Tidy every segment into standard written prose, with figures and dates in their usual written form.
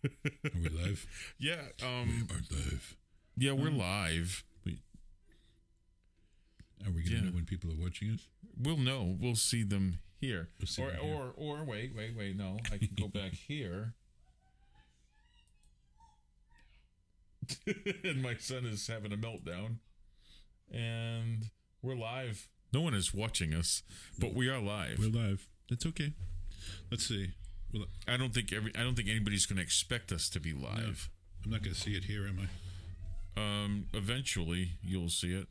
Are we live? Yeah. We are live. Yeah, we're live. Are we going to know when people are watching us? We'll know. We'll see them here. We'll see them here. Or wait. No, I can go back here. And my son is having a meltdown. And we're live. No one is watching us, but we are live. We're live. That's okay. Let's see. I don't think anybody's going to expect us to be live. No, I'm not going to see it here, am I? Eventually you'll see it.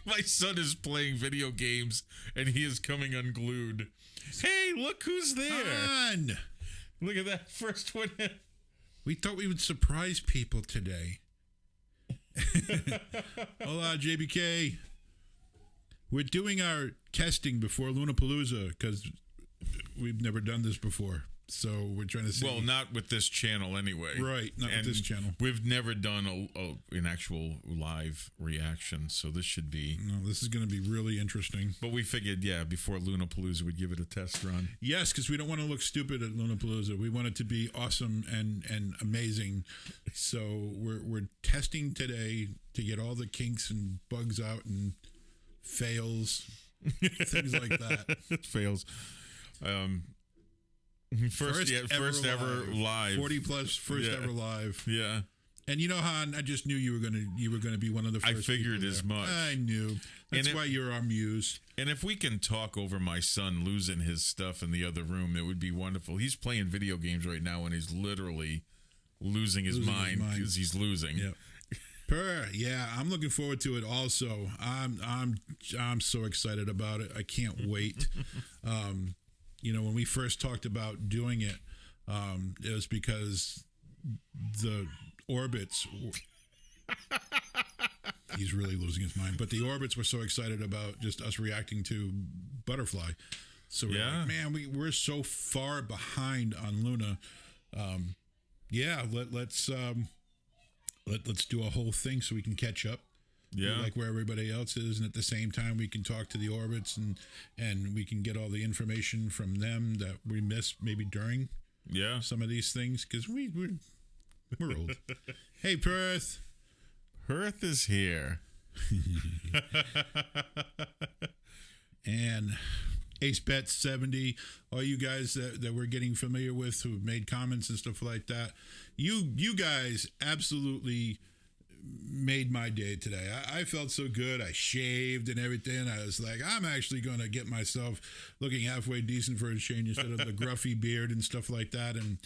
My son is playing video games and he is coming unglued. Hey, look who's there. On. Look at that first one. We thought we would surprise people today. Hola, JBK. We're doing our testing before Lunapalooza because we've never done this before. So we're trying to see. Well, not with this channel anyway. Right, not with this channel. We've never done an actual live reaction, so this should be. No, this is going to be really interesting. But we figured, before Lunapalooza, we'd give it a test run. Yes, because we don't want to look stupid at Lunapalooza. We want it to be awesome and amazing. So we're testing today to get all the kinks and bugs out and fails, things like that. Fails. First ever live. 40 plus first ever live. Yeah. And you know, Han, I just knew you were gonna be one of the first. I figured as much. I knew. That's why you're our muse. And if we can talk over my son losing his stuff in the other room, it would be wonderful. He's playing video games right now and he's literally losing his mind because he's losing. Yep. Yeah, I'm looking forward to it also. I'm so excited about it. I can't wait. You know, when we first talked about doing it, it was because the orbits. He's really losing his mind. But the orbits were so excited about just us reacting to Butterfly. So we're like, man, we're so far behind on Luna. Let's do a whole thing so we can catch up. Yeah, like where everybody else is, and at the same time we can talk to the orbits and we can get all the information from them that we missed maybe during some of these things because we're old. Hey, Perth is here. And Ace Bet 70, all you guys that we're getting familiar with who've made comments and stuff like that, you guys absolutely made my day today. I felt so good. I shaved and everything. I was like, I'm actually going to get myself looking halfway decent for a change instead of the gruffy beard and stuff like that. And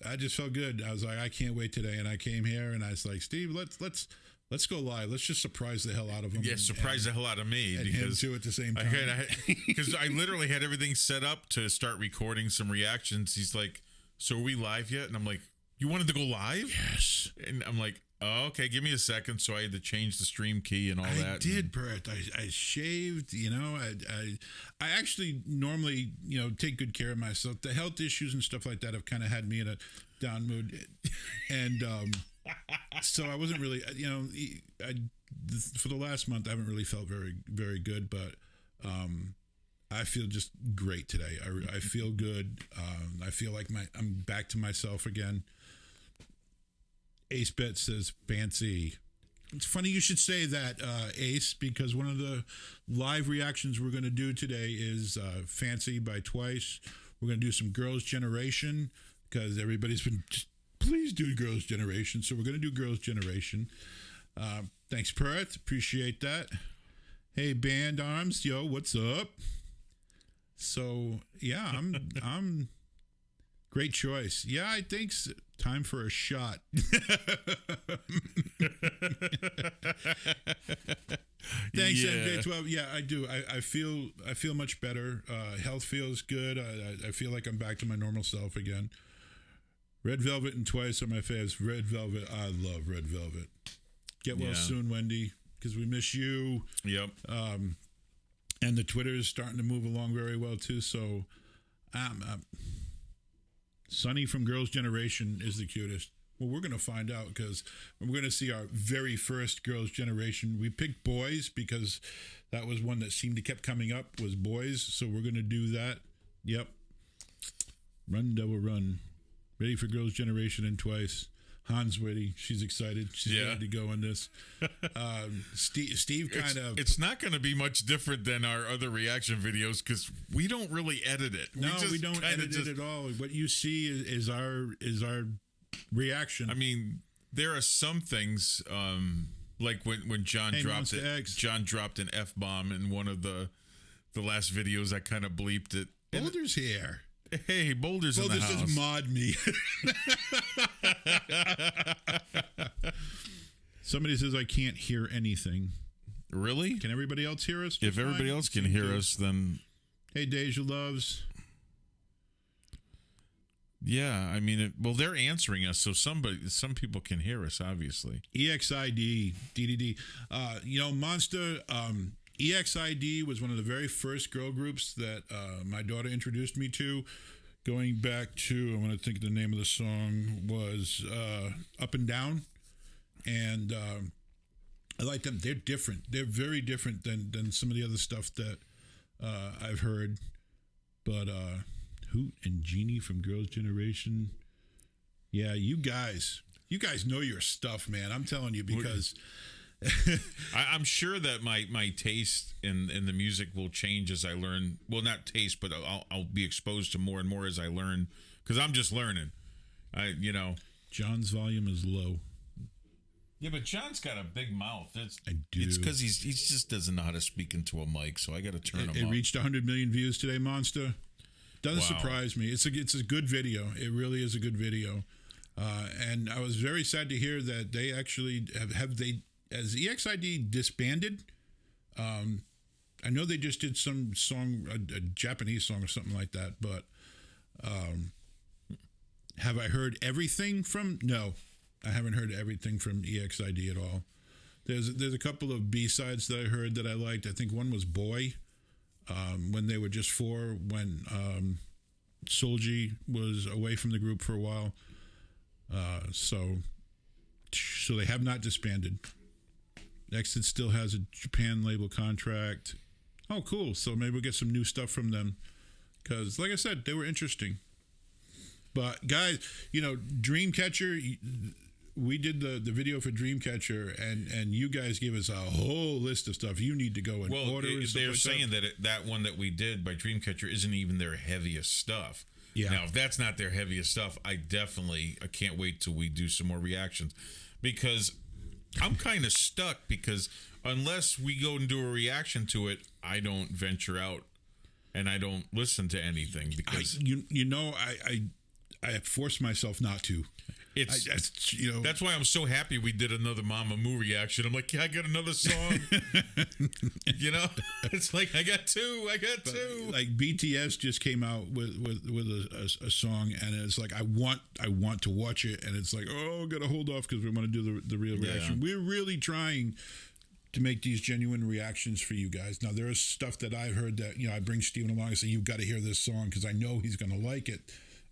I just felt good. I was like, I can't wait today. And I came here and I was like, Steve, let's go live. Let's just surprise the hell out of him. Yeah, surprise the hell out of me and because him too at the same time. Because I literally had everything set up to start recording some reactions. He's like, "So are we live yet?" And I'm like, "You wanted to go live?" Yes. And I'm like, "Oh, okay, give me a second." So I had to change the stream key and all that. I did, Brett. I shaved, you know. I actually normally, you know, take good care of myself. The health issues and stuff like that have kind of had me in a down mood. And so I wasn't really, you know, for the last month, I haven't really felt very, very good, but I feel just great today. I feel good. I feel like I'm back to myself again. Ace Bet says fancy. It's funny you should say that, Ace, because one of the live reactions we're going to do today is Fancy by Twice. We're going to do some Girls' Generation because everybody's been just, please do Girls' Generation. So we're going to do Girls' Generation. Thanks, Perth. Appreciate that. Hey, Band Arms. Yo, what's up? So, yeah, I'm great choice. Yeah, I think time for a shot. Thanks, MJ12. Yeah, I do. I feel much better. Health feels good. I feel like I'm back to my normal self again. Red Velvet and Twice are my faves. Red Velvet, I love Red Velvet. Get well soon, Wendy, because we miss you. Yep. And the Twitter is starting to move along very well too. So, Sunny from Girls' Generation is the cutest. Well, we're going to find out because we're going to see our very first Girls' Generation. We picked boys because that was one that seemed to kept coming up was boys. So we're going to do that. Yep. Run, Devil, Run. Ready for Girls' Generation and Twice. Han's ready. She's excited. She's ready to go on this. Steve kind of... It's not going to be much different than our other reaction videos because we don't really edit it. No, we don't edit it at all. What you see is our reaction. I mean, there are some things like when John dropped it. John dropped an F-bomb in one of the last videos. I kind of bleeped it. Boulder's here. Hey, Boulder's in the house. Boulder says mod me. Somebody says I can't hear anything. Really? Can everybody else hear us? If everybody else can hear us, then... Hey, Deja Loves. Yeah, I mean, they're answering us, so some people can hear us, obviously. EXID, DDD. Monster... EXID was one of the very first girl groups that my daughter introduced me to. Going back to, I want to think the name of the song was Up and Down. And I like them. They're different. They're very different than some of the other stuff that I've heard. But Hoot and Jeannie from Girls' Generation. Yeah, you guys know your stuff, man. I'm telling you, because... I'm sure that my taste in the music will change as I learn. Well, not taste, but I'll be exposed to more and more as I learn, because I'm just learning. John's volume is low. Yeah, but John's got a big mouth. I do. It's because he just doesn't know how to speak into a mic, so I got to turn him up. It reached 100 million views today, Monster. Doesn't surprise me. It's a good video. It really is a good video. And I was very sad to hear that they actually as EXID disbanded. I know they just did some song, a Japanese song or something like that, but have I heard everything from? No, I haven't heard everything from EXID at all. There's a couple of B-sides that I heard that I liked. I think one was Boy, when they were just four, when Solji was away from the group for a while. So they have not disbanded. Exit still has a Japan label contract. Oh, cool. So maybe we'll get some new stuff from them. Because, like I said, they were interesting. But, guys, Dreamcatcher, we did the video for Dreamcatcher, and you guys gave us a whole list of stuff you need to go and order. They're saying that one that we did by Dreamcatcher isn't even their heaviest stuff. Yeah. Now, if that's not their heaviest stuff, I can't wait till we do some more reactions. Because... I'm kind of stuck because unless we go and do a reaction to it, I don't venture out and I don't listen to anything because I force myself not to. That's why I'm so happy we did another Mamamoo reaction. I'm like, yeah, I got another song. It's like I got two. Like BTS just came out with a song, and it's like I want to watch it, and it's like, oh, gotta hold off because we want to do the real reaction. We're really trying to make these genuine reactions for you guys. Now there is stuff that I've heard that I bring Steven along and say you've got to hear this song because I know he's gonna like it.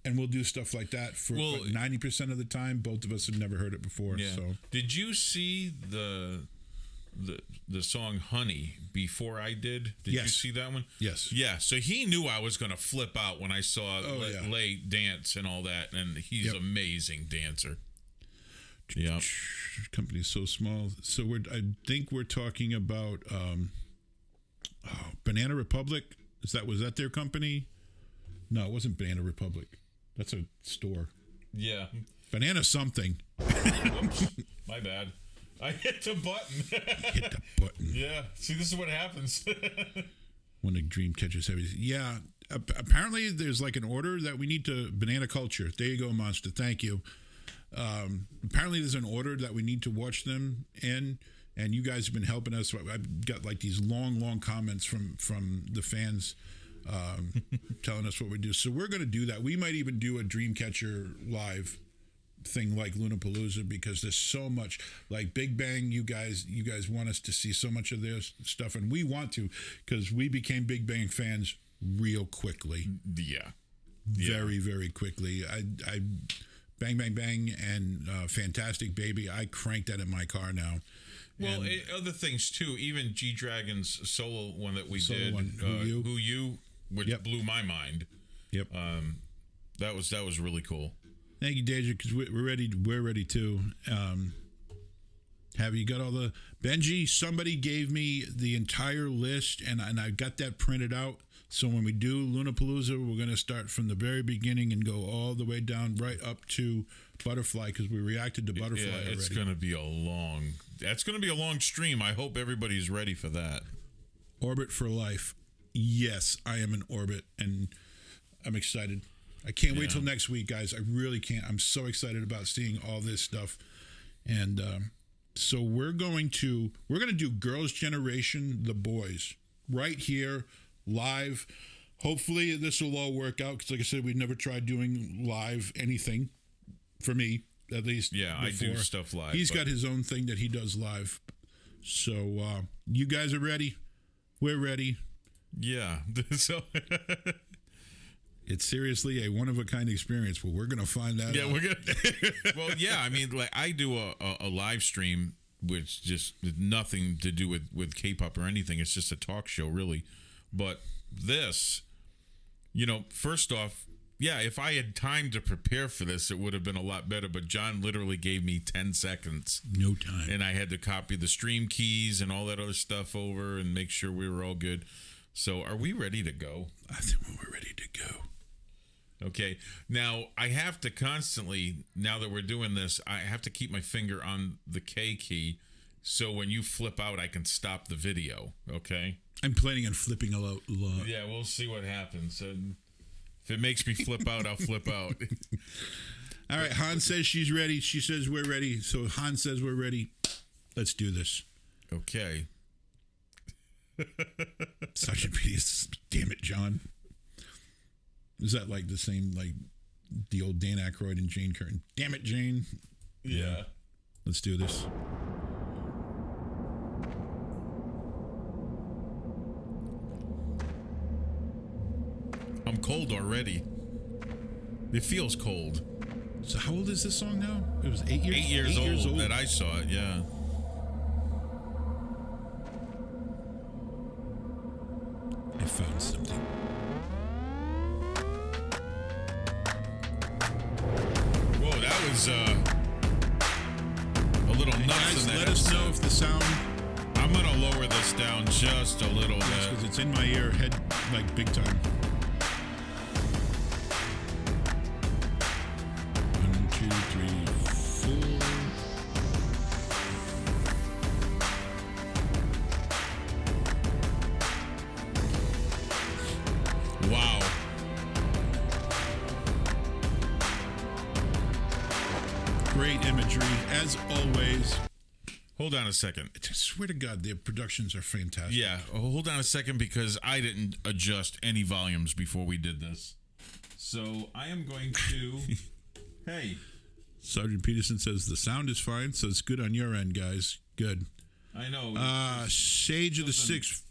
And we'll do stuff like that for 90% of the time. Both of us have never heard it before. Yeah. So, did you see the song "Honey" before I did? Did you see that one? Yes. Yeah. So he knew I was going to flip out when I saw Lay dance and all that, and he's an amazing dancer. Yeah. Company's so small. So I think we're talking about Banana Republic. Was that their company? No, it wasn't Banana Republic. That's a store. Yeah. Banana something. Whoops. My bad. I hit the button. Yeah. See, this is what happens. When the dream catches heavy. Yeah. Apparently, there's like an order that we need to... Banana Culture. There you go, Monster. Thank you. Apparently, there's an order that we need to watch them in. And you guys have been helping us. I've got like these long comments from the fans... telling us what we do. So we're going to do that. We might even do a Dreamcatcher live thing like Lunapalooza because there's so much like Big Bang. You guys want us to see so much of their stuff, and we want to because we became Big Bang fans real quickly. Yeah. Very, very quickly. I Bang Bang Bang and Fantastic Baby. I crank that in my car now. Well, other things too. Even G Dragon's solo one that we did, Who You, which blew my mind. Yep. That was really cool. Thank you, Deja, because we're ready. We're ready too. Have you got all the Benji? Somebody gave me the entire list, and I got that printed out. So when we do Lunapalooza, we're going to start from the very beginning and go all the way down right up to Butterfly, because we reacted to Butterfly already. It's going to be a long. That's going to be a long stream. I hope everybody's ready for that. Orbit for life. Yes, I am in orbit, and I'm excited. I can't wait till next week, guys. I really can't. I'm so excited about seeing all this stuff, and so we're going to do Girls' Generation, The Boys, right here, live. Hopefully this will all work out, because like I said, we've never tried doing live anything, for me at least. Yeah, before. I do stuff live. He's got his own thing that he does live. So you guys are ready? We're ready. Yeah. So it's seriously a one-of-a-kind experience, but we're going to find that out. We're going to. Well, yeah, I mean, like, I do a live stream, which just nothing to do with K-pop or anything. It's just a talk show, really. But this, first off, yeah, if I had time to prepare for this, it would have been a lot better. But John literally gave me 10 seconds. No time. And I had to copy the stream keys and all that other stuff over and make sure we were all good. So are we ready to go? I think we're ready to go. Okay. Now, I have to constantly, now that we're doing this, I have to keep my finger on the K key. So when you flip out, I can stop the video. Okay? I'm planning on flipping a lot. Yeah, we'll see what happens. And if it makes me flip out, I'll flip out. All right, Han says she's ready. She says we're ready. So Han says we're ready. Let's do this. Okay. Sergeant Peters, damn it, John. Is that like the same, like the old Dan Aykroyd and Jane Curtin? Damn it, Jane. Yeah. Let's do this. I'm cold already. It feels cold. So how old is this song now? It was 8 years? 8 years, 8 years old that I saw it, yeah. I found something. Whoa, that was a little nuts. Guys, in that let us know if the sound... I'm going to lower this down just a little bit. Because it's in my ear, head, like, big time. 1, 2, 3, 4. Wow. Great imagery, as always. Hold on a second. I swear to God, their productions are fantastic. Yeah, hold on a second, because I didn't adjust any volumes before we did this. So I am going to... Hey. Sergeant Peterson says the sound is fine, so it's good on your end, guys. Good. I know. Sage of the Six...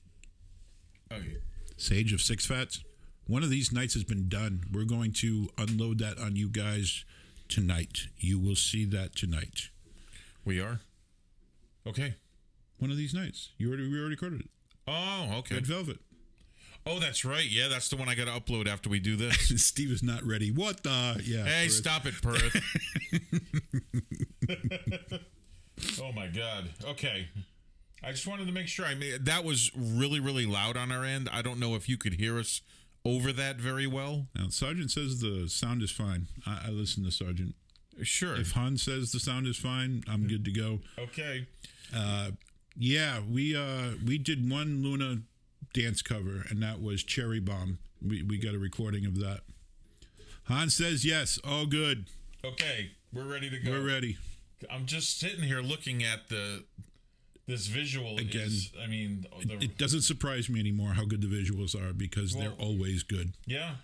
Okay. Sage of Six Fats. One of these nights has been done. We're going to unload that on you guys tonight. You will see that tonight. We are? Okay. One of these nights. We already recorded it. Oh, okay. Red Velvet. Oh, that's right. Yeah, that's the one I got to upload after we do this. Steve is not ready. What the? Yeah. Hey, Perth. stop it, Perth. Oh, my God. Okay. I just wanted to make sure. I mean, that was really, really loud on our end. I don't know if you could hear us over that very well. Now, Sergeant says the sound is fine. I listen to Sergeant. Sure. If Han says the sound is fine, I'm good to go. Okay. Yeah, we did one Luna dance cover, and that was Cherry Bomb. We got a recording of that. Han says yes, all good. Okay, we're ready to go. We're ready. I'm just sitting here looking at this visual. Again, I mean, it doesn't surprise me anymore how good the visuals are, because they're always good. Yeah.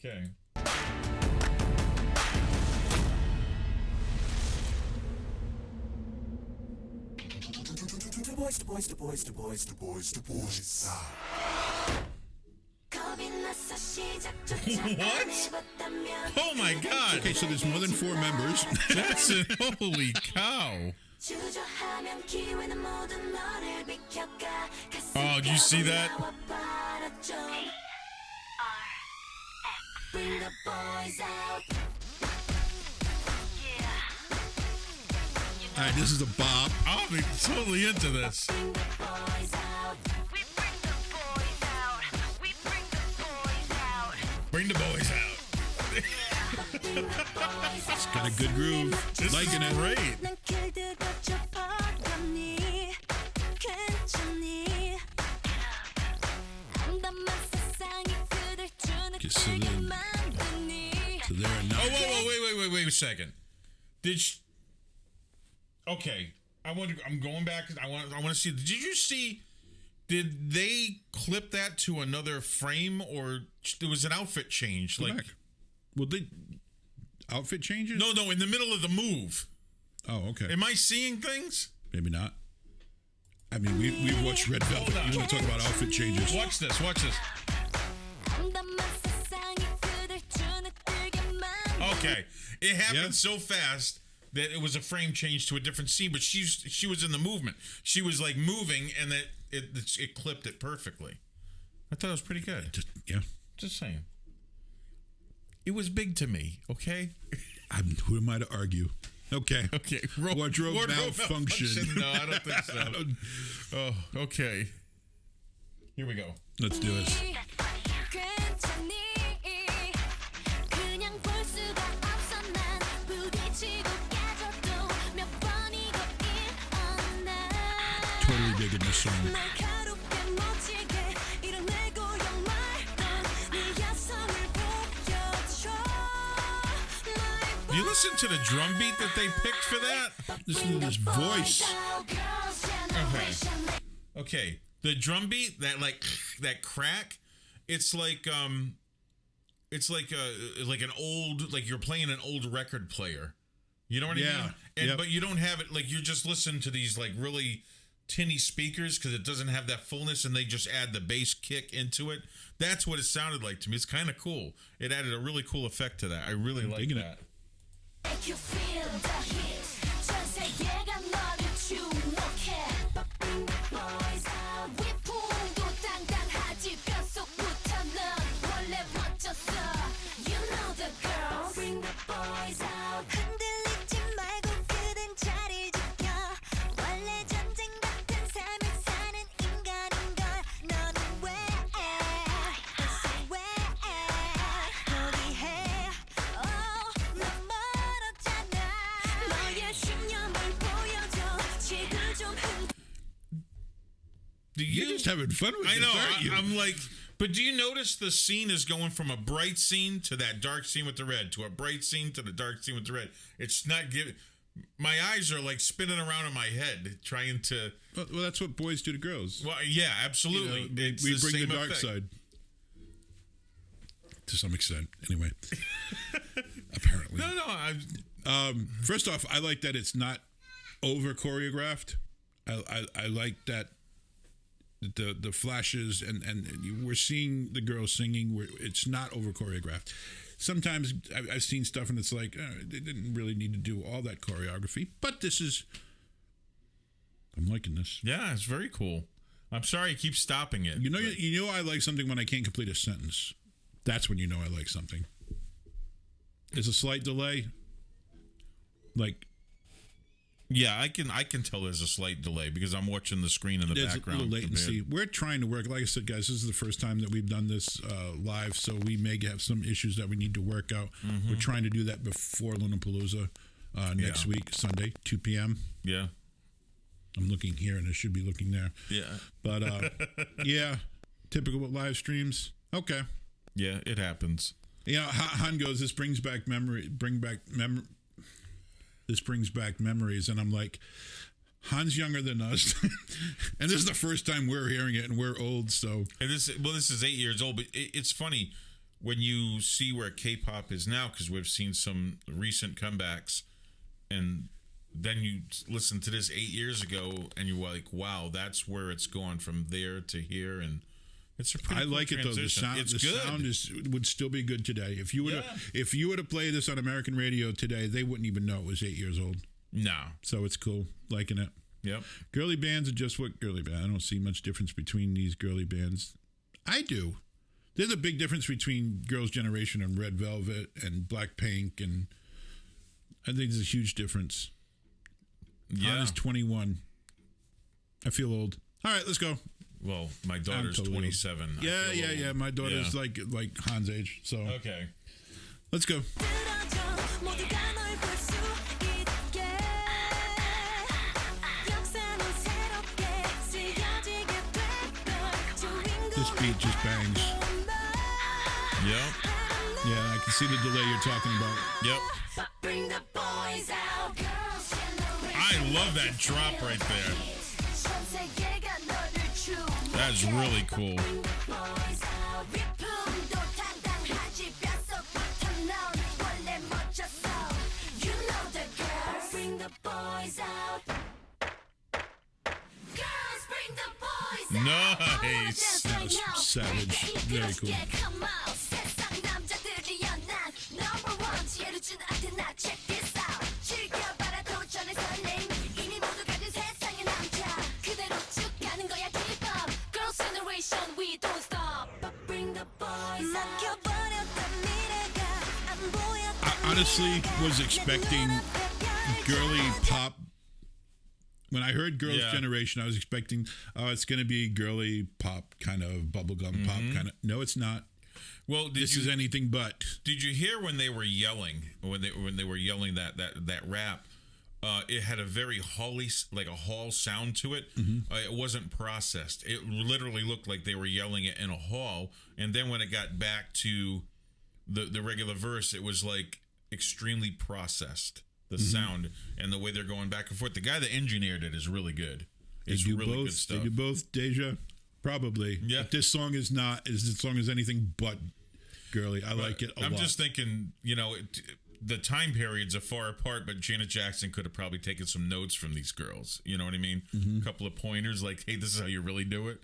Okay. The boys. What? Oh my God. Okay, so there's more than 4 members. That's it. Holy cow. Oh, did you see that? All right, this is a bop. I'll be totally into this. Bring the boys out. It's got a good groove. This Liking is it. great. So there are not. Oh, wait a second. Okay, I'm going back. I want to see. Did you see? Did they clip that to another frame, or there was an outfit change? Go back. Well, outfit changes? No, in the middle of the move. Oh, okay. Am I seeing things? Maybe not. I mean, we've watched Red Velvet. You want to talk about outfit changes? Watch this. Okay, it happened so fast that it was a frame change to a different scene, but she was in the movement. She was like moving, and that it clipped it perfectly. I thought it was pretty good. Just saying. It was big to me. Okay. Who am I to argue? Okay. Wardrobe malfunction. No, I don't think so. Oh, okay. Here we go. Let's do it. Totally digging this song. Do you listen to the drum beat that they picked for that? Listen to this voice. Okay. The drum beat, that crack, it's like an old, like you're playing an old record player. You know what I mean? But you don't have it, like you're just listening to these like really tinny speakers because it doesn't have that fullness, and they just add the bass kick into it. That's what it sounded like to me. It's kind of cool. It added a really cool effect to that. I really like that. Make you feel the heat. 전 세계가 너를 주목해. But bring the boys out. 위풍도 당당하지 뼛속부터는 원래 멋졌어. You know the girls. Bring the boys out. 흔들리지 말고 그댄 자리 지켜. 원래 전쟁 같은 삶을 사는 인간인걸. 너는 왜? 대체 왜? 포기해. 넌 멀었잖아. 너의 신념을 보여줘. 지금 좀 You're just having fun with I this, know. aren't you? I'm like, but do you notice the scene is going from a bright scene to that dark scene with the red, to a bright scene to the dark scene with the red? It's not giving. My eyes are like spinning around in my head, trying to. Well, that's what boys do to girls. Well, yeah, absolutely. We bring the dark effect. side. To some extent, anyway. Apparently. No. First off, I like that it's not over choreographed. I like that the flashes and we're seeing the girls singing where it's not over choreographed. Sometimes I've seen stuff and it's like they didn't really need to do all that choreography, but I'm liking this. Yeah, it's very cool. I'm sorry I keep stopping it. You know I like something when I can't complete a sentence. That's when you know I like something. There's a slight delay. Like, yeah, I can tell there's a slight delay because I'm watching the screen in the there's background. a little latency. We're trying to work. Like I said, guys, this is the first time that we've done this live, so we may have some issues that we need to work out. Mm-hmm. We're trying to do that before Lollapalooza next week, Sunday, 2 p.m. Yeah. I'm looking here, and I should be looking there. Yeah. But, yeah, typical with live streams. Okay. Yeah, it happens. You know, Han goes, this brings back memories, and I'm like, Han's younger than us, and this is the first time we're hearing it, and we're old, so. And this is 8 years old, but it's funny when you see where K-pop is now, because we've seen some recent comebacks, and then you listen to this 8 years ago, and you're like, wow, that's where it's gone from there to here, and it's a pretty cool like it though. The sound would still be good today. If you were to play this on American radio today, they wouldn't even know it was 8 years old. No. So it's cool. Liking it. Yep. Girly bands are just what girly band. I don't see much difference between these girly bands. I do. There's a big difference between Girls' Generation and Red Velvet and Blackpink, and I think there's a huge difference. Yeah. Han is 21. I feel old. All right, let's go. Well, my daughter's totally 27. Yeah. My daughter's like Han's age. So okay. Let's go. This beat just bangs. Yep. Yeah, I can see the delay you're talking about. Yep. I love that drop right there. That's really cool. Nice. That was savage. Very cool. I honestly was expecting girly pop. When I heard Girls' Generation, I was expecting, it's going to be girly pop, kind of bubblegum pop, kind of. No, it's not. Well, this is anything but. Did you hear when they were yelling? When they were yelling that rap, it had a very hall sound to it. It wasn't processed. It literally looked like they were yelling it in a hall. And then when it got back to the regular verse, it was like extremely processed. The sound and the way they're going back and forth. The guy that engineered it is really good. It's really good stuff. They do both, Deja? Probably. Yeah. But this song is not. This song is anything but girly. I like it a lot. I'm just thinking, the time periods are far apart, but Janet Jackson could have probably taken some notes from these girls. You know what I mean? A couple of pointers like, hey, this is how you really do it.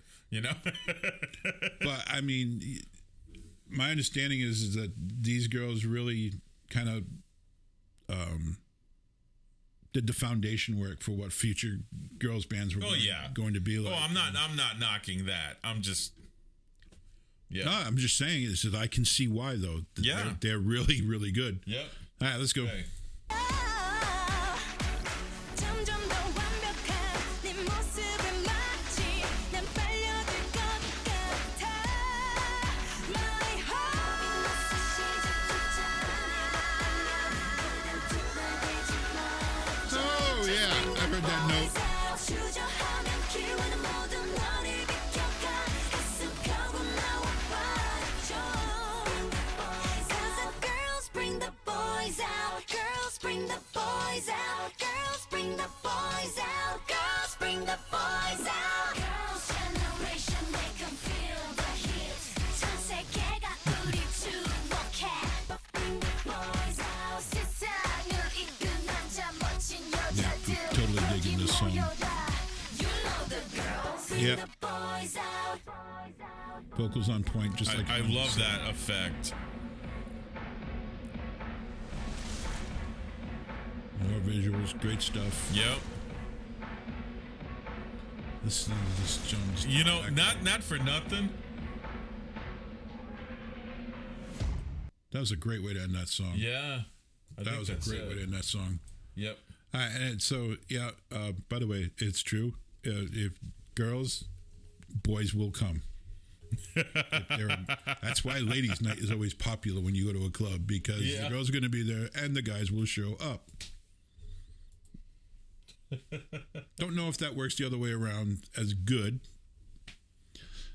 But, I mean, my understanding is that these girls really kind of did the foundation work for what future girls bands were going to be like. Oh, I'm not knocking that. I'm just No, I'm just saying is that I can see why though. Yeah. They're really, really good. Yep. All right, let's go. Okay. Oh yeah, I heard that note. Totally digging this song. Yep. Vocals on point, just like I love that effect. More visuals, great stuff. Yep. This Jones. Not for nothing. That was a great way to end that song. Yeah. That was a great way to end that song. Yep. All right, and so by the way, it's true. If girls, boys will come. That's why ladies' night is always popular when you go to a club, because the girls are going to be there and the guys will show up. Don't know if that works the other way around as good.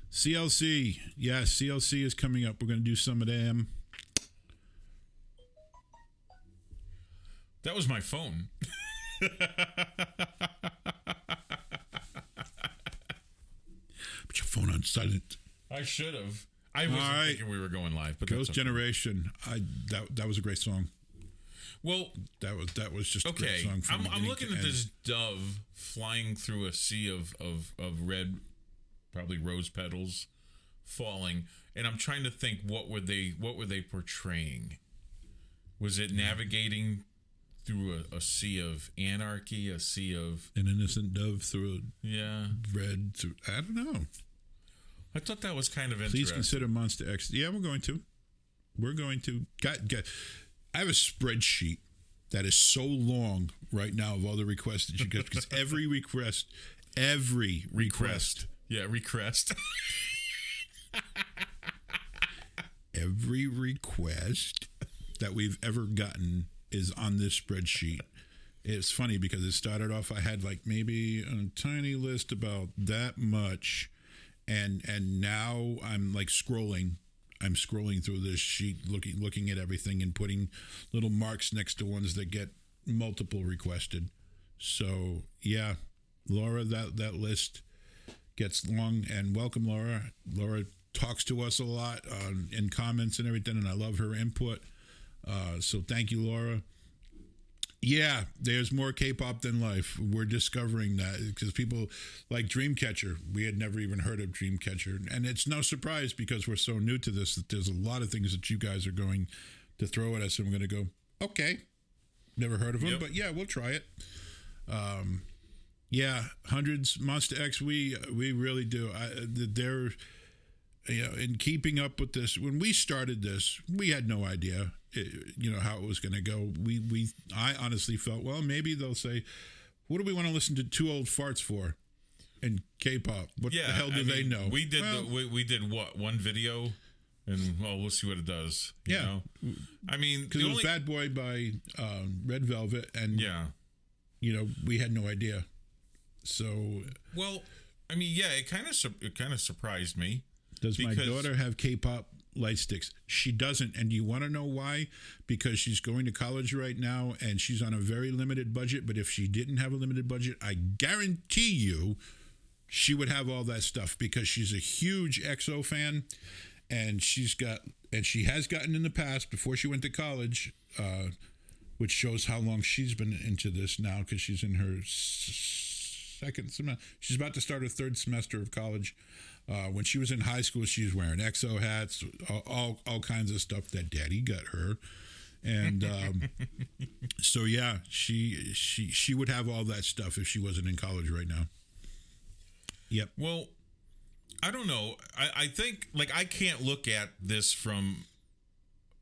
CLC. Yeah, CLC is coming up. We're going to do some of them. That was my phone. Put your phone on silent. I should have. I wasn't thinking we were going live. But Girls' Generation. That was a great song. Well, that was just a great song. I'm looking at this dove flying through a sea of red, probably rose petals, falling, and I'm trying to think what were they portraying? Was it navigating through a sea of anarchy, a sea of an innocent dove through red? I don't know. I thought that was kind of interesting. Please consider Monster X. Yeah, we're going to. I have a spreadsheet that is so long right now of all the requests that you get, because every request. Yeah, request. Every request that we've ever gotten is on this spreadsheet. It's funny because it started off, I had like maybe a tiny list about that much, and now I'm like scrolling. I'm scrolling through this sheet, looking at everything and putting little marks next to ones that get multiple requested. So yeah, Laura, that list gets long, and welcome, Laura. Laura talks to us a lot in comments and everything, and I love her input. So thank you, Laura. Yeah, there's more K-pop than life. We're discovering that because people like Dreamcatcher. We had never even heard of Dreamcatcher. And it's no surprise because we're so new to this that there's a lot of things that you guys are going to throw at us, and we're going to go, okay, never heard of them, but yeah, we'll try it. Yeah, hundreds, Monster X, we really do. They're, in keeping up with this, when we started this, we had no idea, how it was going to go. I honestly felt, well, maybe they'll say, what do we want to listen to two old farts for in K-pop? What the hell do they know? We did we did what, one video, and we'll see what it does. You know? I mean, because it was Bad Boy by Red Velvet, and we had no idea. So, well, I mean, it kind of surprised me. Does my daughter have K-pop light sticks? She doesn't. And do you want to know why? Because she's going to college right now and she's on a very limited budget. But if she didn't have a limited budget, I guarantee you she would have all that stuff, because she's a huge EXO fan, and she has gotten in the past before she went to college, which shows how long she's been into this now, because she's in her second semester. She's about to start her third semester of college. When she was in high school, she was wearing EXO hats, all kinds of stuff that Daddy got her, and so yeah, she would have all that stuff if she wasn't in college right now. Yep. Well, I don't know. I think, like, I can't look at this from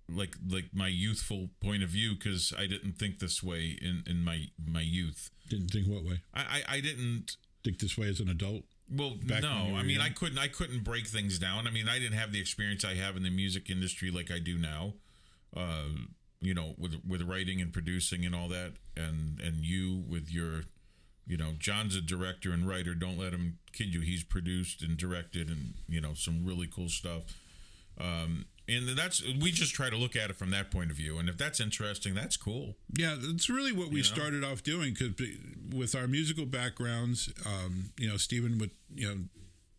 like my youthful point of view, because I didn't think this way in my youth. Didn't think what way? I didn't think this way as an adult. Well, no. I mean, I couldn't break things down. I mean, I didn't have the experience I have in the music industry like I do now. With writing and producing and all that, and you with your, John's a director and writer. Don't let him kid you. He's produced and directed and, some really cool stuff. And we just try to look at it from that point of view. And if that's interesting, that's cool. Yeah, that's really what we started off doing, because with our musical backgrounds, Stephen with,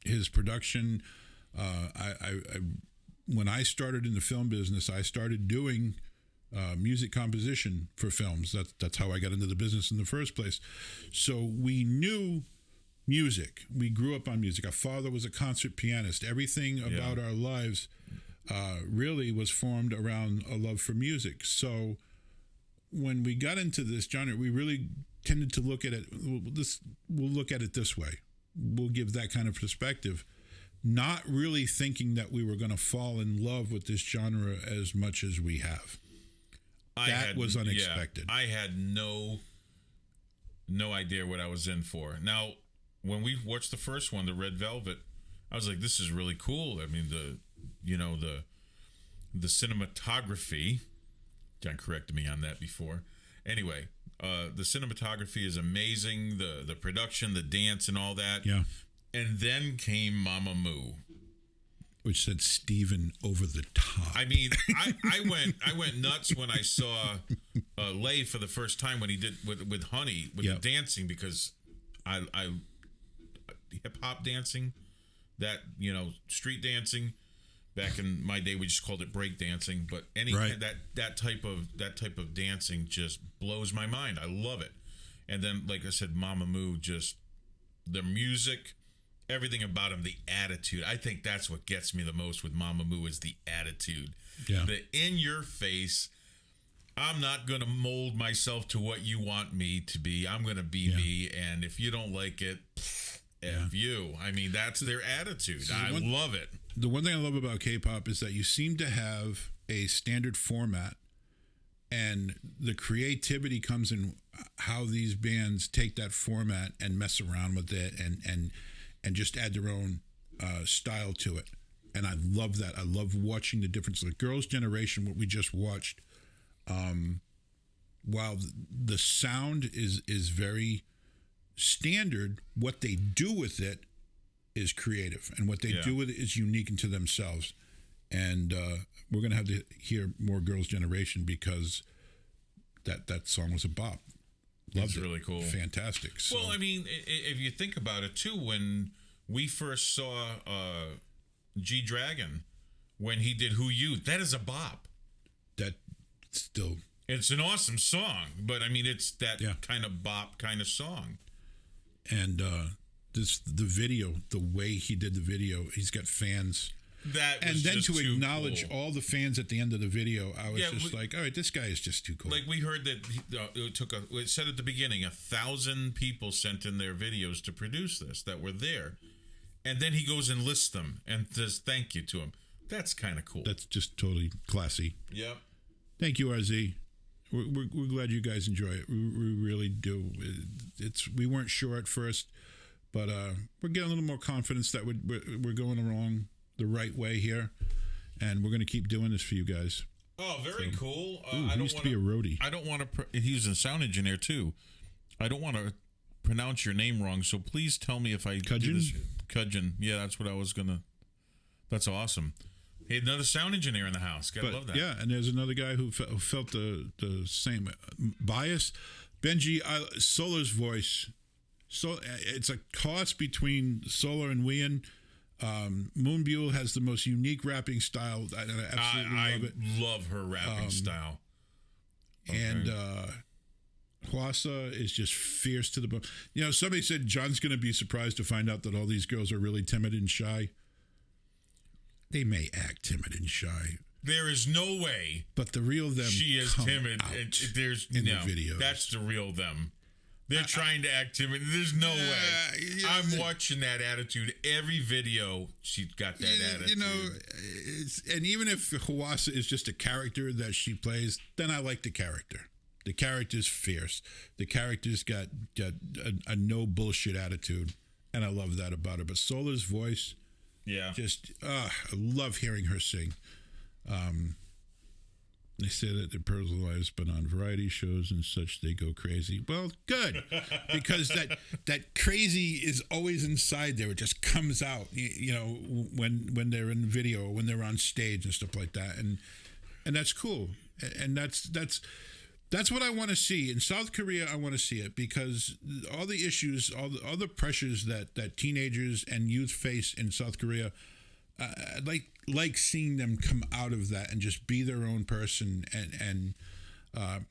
his production, when I started in the film business, I started doing music composition for films. That's how I got into the business in the first place. So we knew music. We grew up on music. Our father was a concert pianist. Everything about our lives really was formed around a love for music. So when we got into this genre, we really tended to look at it. We'll look at it this way. We'll give that kind of perspective, not really thinking that we were going to fall in love with this genre as much as we have. That was unexpected. I had no idea what I was in for. Now, when we watched the first one, the Red Velvet, I was like, this is really cool. I mean, the cinematography, John corrected me on that before. Anyway, the cinematography is amazing. The production, the dance, and all that. Yeah. And then came Mamamoo, which said Steven over the top. I mean, I went nuts when I saw Lay for the first time when he did with Honey with the dancing, because I hip hop dancing, that street dancing. Back in my day, we just called it break dancing, but that type of dancing just blows my mind. I love it. And then, like I said, Mamamoo, just the music, everything about him, the attitude. I think that's what gets me the most with Mamamoo, is the attitude. Yeah. The in your face, I'm not going to mold myself to what you want me to be. I'm going to be me, and if you don't like it, F you. I mean, that's their attitude. I love it. The one thing I love about K-pop is that you seem to have a standard format, and the creativity comes in how these bands take that format and mess around with it and just add their own style to it. And I love that. I love watching the difference. Like Girls' Generation, what we just watched, while the sound is very standard, what they do with it is creative, and what they do with it is unique into themselves. And we're going to have to hear more Girls' Generation because that song was a bop. Loved it. Really cool. Fantastic. So, well, I mean, if you think about it too, when we first saw G-Dragon, when he did Who You, that is a bop. That still... It's an awesome song, but I mean, it's that kind of bop kind of song. And the video, the way he did the video, he's got fans. That was and then just to acknowledge all the fans at the end of the video, I was just like, all right, this guy is just too cool. Like we heard that it said at the beginning, 1,000 people sent in their videos to produce this that were there, and then he goes and lists them and says thank you to him. That's kind of cool. That's just totally classy. Yep. Thank you, RZ. We're glad you guys enjoy it. We really do. We weren't sure at first, but we're getting a little more confidence that we're going the right way here, and we're going to keep doing this for you guys. Oh, very cool. He used to be a roadie. I don't want to. He's a sound engineer too. I don't want to pronounce your name wrong, so please tell me if I do this. Kudgeon. Yeah, that's what I was gonna. That's awesome. Hey, another sound engineer in the house. Gotta love that. Yeah, and there's another guy who felt the same bias. Benji, Solar's voice. So it's a cross between Solar and Wien. Moonbyul has the most unique rapping style. I absolutely love it. I love her rapping style. Okay. And Hwasa is just fierce to the bone. You know, somebody said John's going to be surprised to find out that all these girls are really timid and shy. They may act timid and shy. There is no way. But the real them. She is timid. And there's in the video. That's the real them. They're trying to act timid. There's no way. Yeah, I'm watching that attitude. Every video, she's got that attitude. You know, and even if Hwasa is just a character that she plays, then I like the character. The character's fierce. The character's got a no bullshit attitude, and I love that about her. But Solar's voice, just I love hearing her sing. They say that their personal lives, but on variety shows and such, they go crazy. Well, good, because that crazy is always inside there. It just comes out, you know, when they're in video or when they're on stage and stuff like that, and that's cool, and that's what I want to see in South Korea. I want to see it because all the issues, all the pressures that teenagers and youth face in South Korea. Like seeing them come out of that and just be their own person and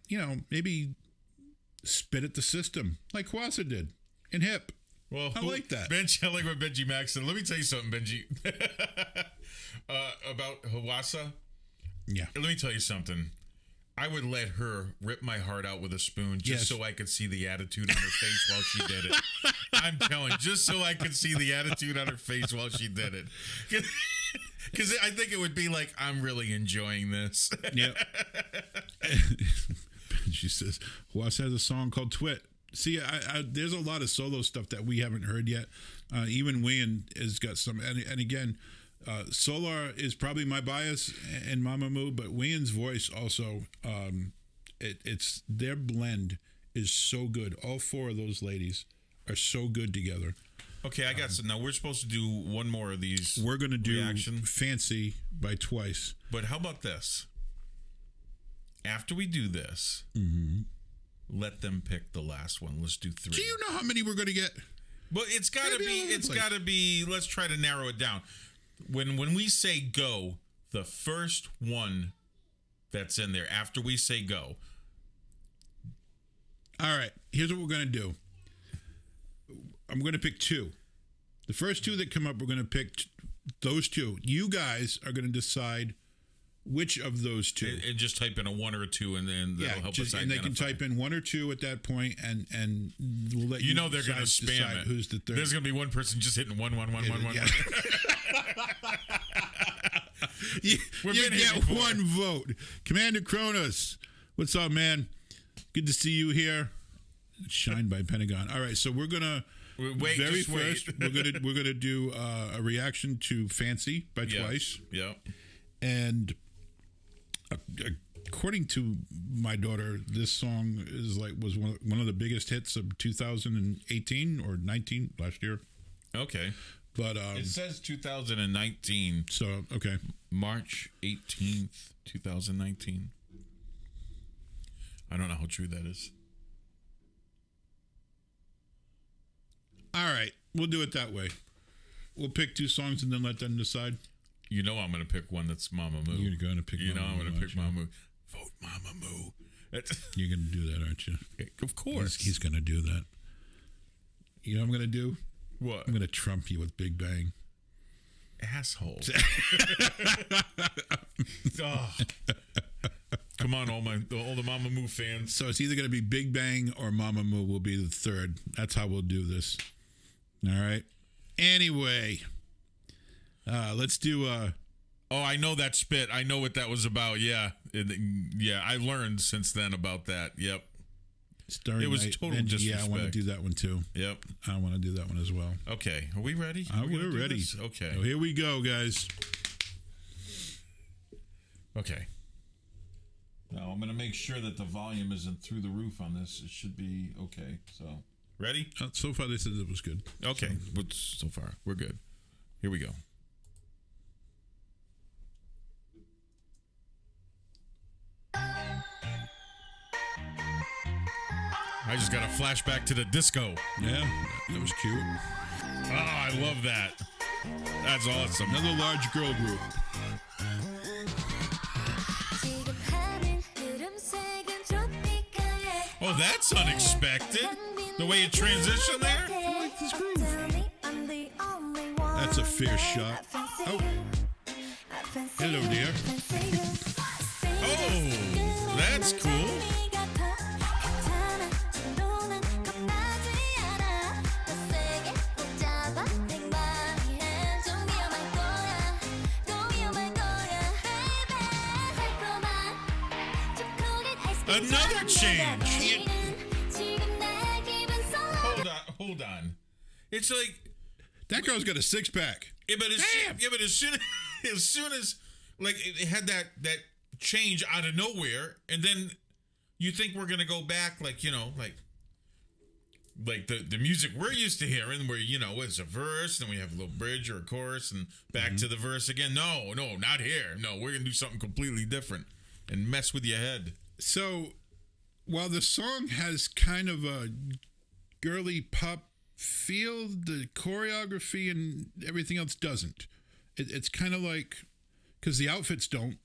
you know, maybe spit at the system like Hwasa did in Hip. Well, I like that. I like what Benji Max said. Let me tell you something, Benji, about Hwasa. Yeah. Let me tell you something. I would let her rip my heart out with a spoon just so I could see the attitude on her face while she did it. I'm telling you, just so I could see the attitude on her face while she did it. Because I think it would be like, I'm really enjoying this. Yep. She says, Hwasa has a song called Twit. See, there's a lot of solo stuff that we haven't heard yet. Even Wien has got some. And again, Solar is probably my bias in Mamamoo, but Wien's voice also, it's their blend is so good. All four of those ladies are so good together. Okay, I got some. Now, we're supposed to do one more of these. We're going to do Fancy by Twice. But how about this? After we do this, let them pick the last one. Let's do 3. Do you know how many we're going to get? Well, it's got to be, let's try to narrow it down. When we say go, the first one that's in there, after we say go. All right, here's what we're going to do. I'm going to pick 2. The first 2 that come up, we're going to pick those 2. You guys are going to decide which of those two. And just type in a 1 or a 2, and then that'll help us identify. And they can type in 1 or 2 at that point, and we'll let you know they're going to spam it. Who's the third? There's going to be one person just hitting 1, 1, 1, 1, 1. You get one vote. Commander Kronos, what's up, man? Good to see you here. Shined by Pentagon. All right, so we're gonna wait. we're gonna do a reaction to "Fancy" by Twice. Yep. And according to my daughter, this song was one of the biggest hits of 2018 or 19 last year. Okay. But it says 2019. So okay, March 18th, 2019. I don't know how true that is. All right, we'll do it that way. We'll pick 2 songs and then let them decide. You know I'm going to pick one that's Mamamoo. You're going to pick Mamamoo. You know I'm going to pick Mamamoo. Vote Mamamoo. You're going to do that, aren't you? Of course. He's going to do that. You know what I'm going to do? What? I'm going to trump you with Big Bang. Asshole. Oh. Come on, all the Mamamoo fans. So it's either going to be Big Bang or Mamamoo will be the third. That's how we'll do this. All right. Anyway, let's do. Oh, I know that spit. I know what that was about. Yeah, I learned since then about that. Yep. Starry it was Night. total disrespect. Yeah, I want to do that one too. Yep. I want to do that one as well. Okay. Are we ready? We're ready. This? Okay. So here we go, guys. Okay. Now I'm going to make sure that the volume isn't through the roof on this. It should be okay. So, ready? So far, they said it was good. Okay. So far, we're good. Here we go. I just got a flashback to the disco. Yeah, that was cute. Oh, I love that. That's awesome. Another large girl group. Oh, that's unexpected. The way it transitioned there. I like this groove. That's a fierce shot. Oh. Hello, dear. Oh, that's cool. Another change. Hold on. It's like that girl's got a 6-pack. Yeah, but as soon as like it had that change out of nowhere, and then you think we're gonna go back, like the music we're used to hearing, where it's a verse, and we have a little bridge or a chorus, and back to the verse again. No, not here. No, we're gonna do something completely different and mess with your head. So, while the song has kind of a girly pop feel, the choreography and everything else doesn't. It's kind of like, because the outfits don't.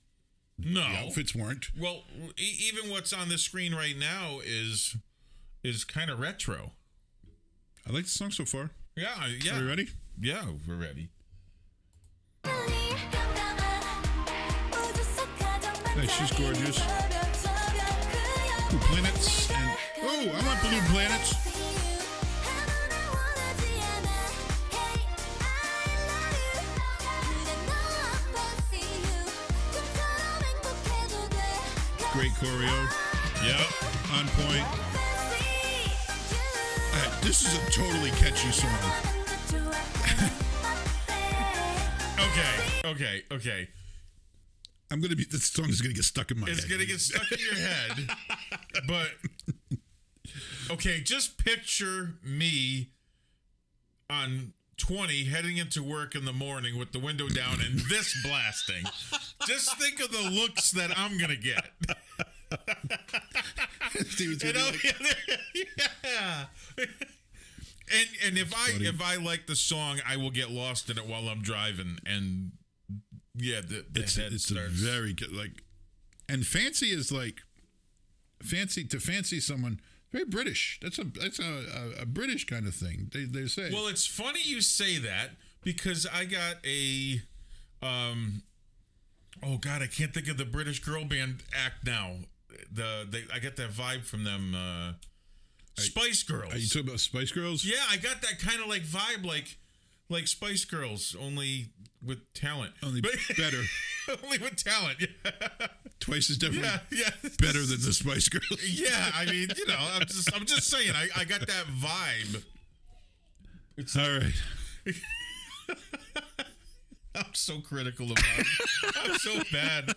No. The outfits weren't. Well, even what's on the screen right now is kind of retro. I like the song so far. Yeah. Are we ready? Yeah, we're ready. Hey, she's gorgeous. Blue planets and I want blue planets. Great choreo. Yep. On point. This is a totally catchy song. Okay. This song is gonna get stuck in my head. It's gonna get stuck in your head. But okay, just picture me on 20 heading into work in the morning with the window down and this blasting. Just think of the looks that I'm gonna get. Yeah. And if I like the song, I will get lost in it while I'm driving, and yeah, it's very good. And fancy is like fancy someone very British. That's a British kind of thing. They say. Well, it's funny you say that, because I got a Oh God, I can't think of the British girl band act now. I got that vibe from them. Spice Girls. Are you talking about Spice Girls? Yeah, I got that kind of like vibe, like Spice Girls, only with talent. Only better. Only with talent. Yeah. Twice as different. Yeah. Better than the Spice Girls. Yeah, I mean, I'm just saying, I got that vibe. All right. I'm so critical about it. I'm so bad.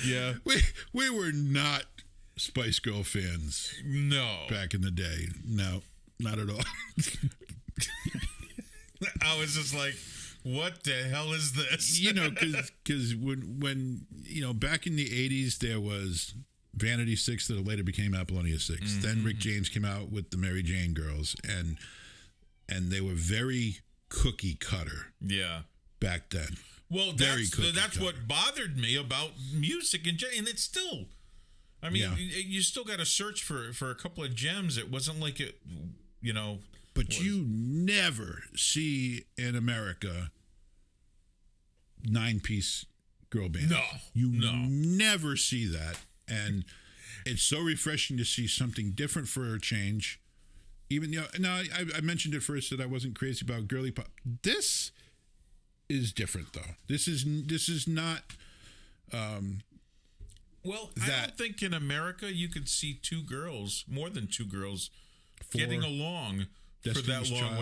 Yeah. We were not Spice Girl fans. No. Back in the day. No, not at all. I was just like, what the hell is this? Because when back in the 80s, there was Vanity 6 that later became Apollonia 6. Mm-hmm. Then Rick James came out with the Mary Jane Girls, and they were very cookie cutter. Yeah. Back then. Well, that's what bothered me about music and it's still. I mean, you still got to search for a couple of gems. It wasn't like it, But you never see in America 9-piece girl band. No, you never see that, and it's so refreshing to see something different for a change. Even I mentioned at first that I wasn't crazy about girly pop. This is different though. This is not. Well, I don't think in America you could see more than two girls getting along for that long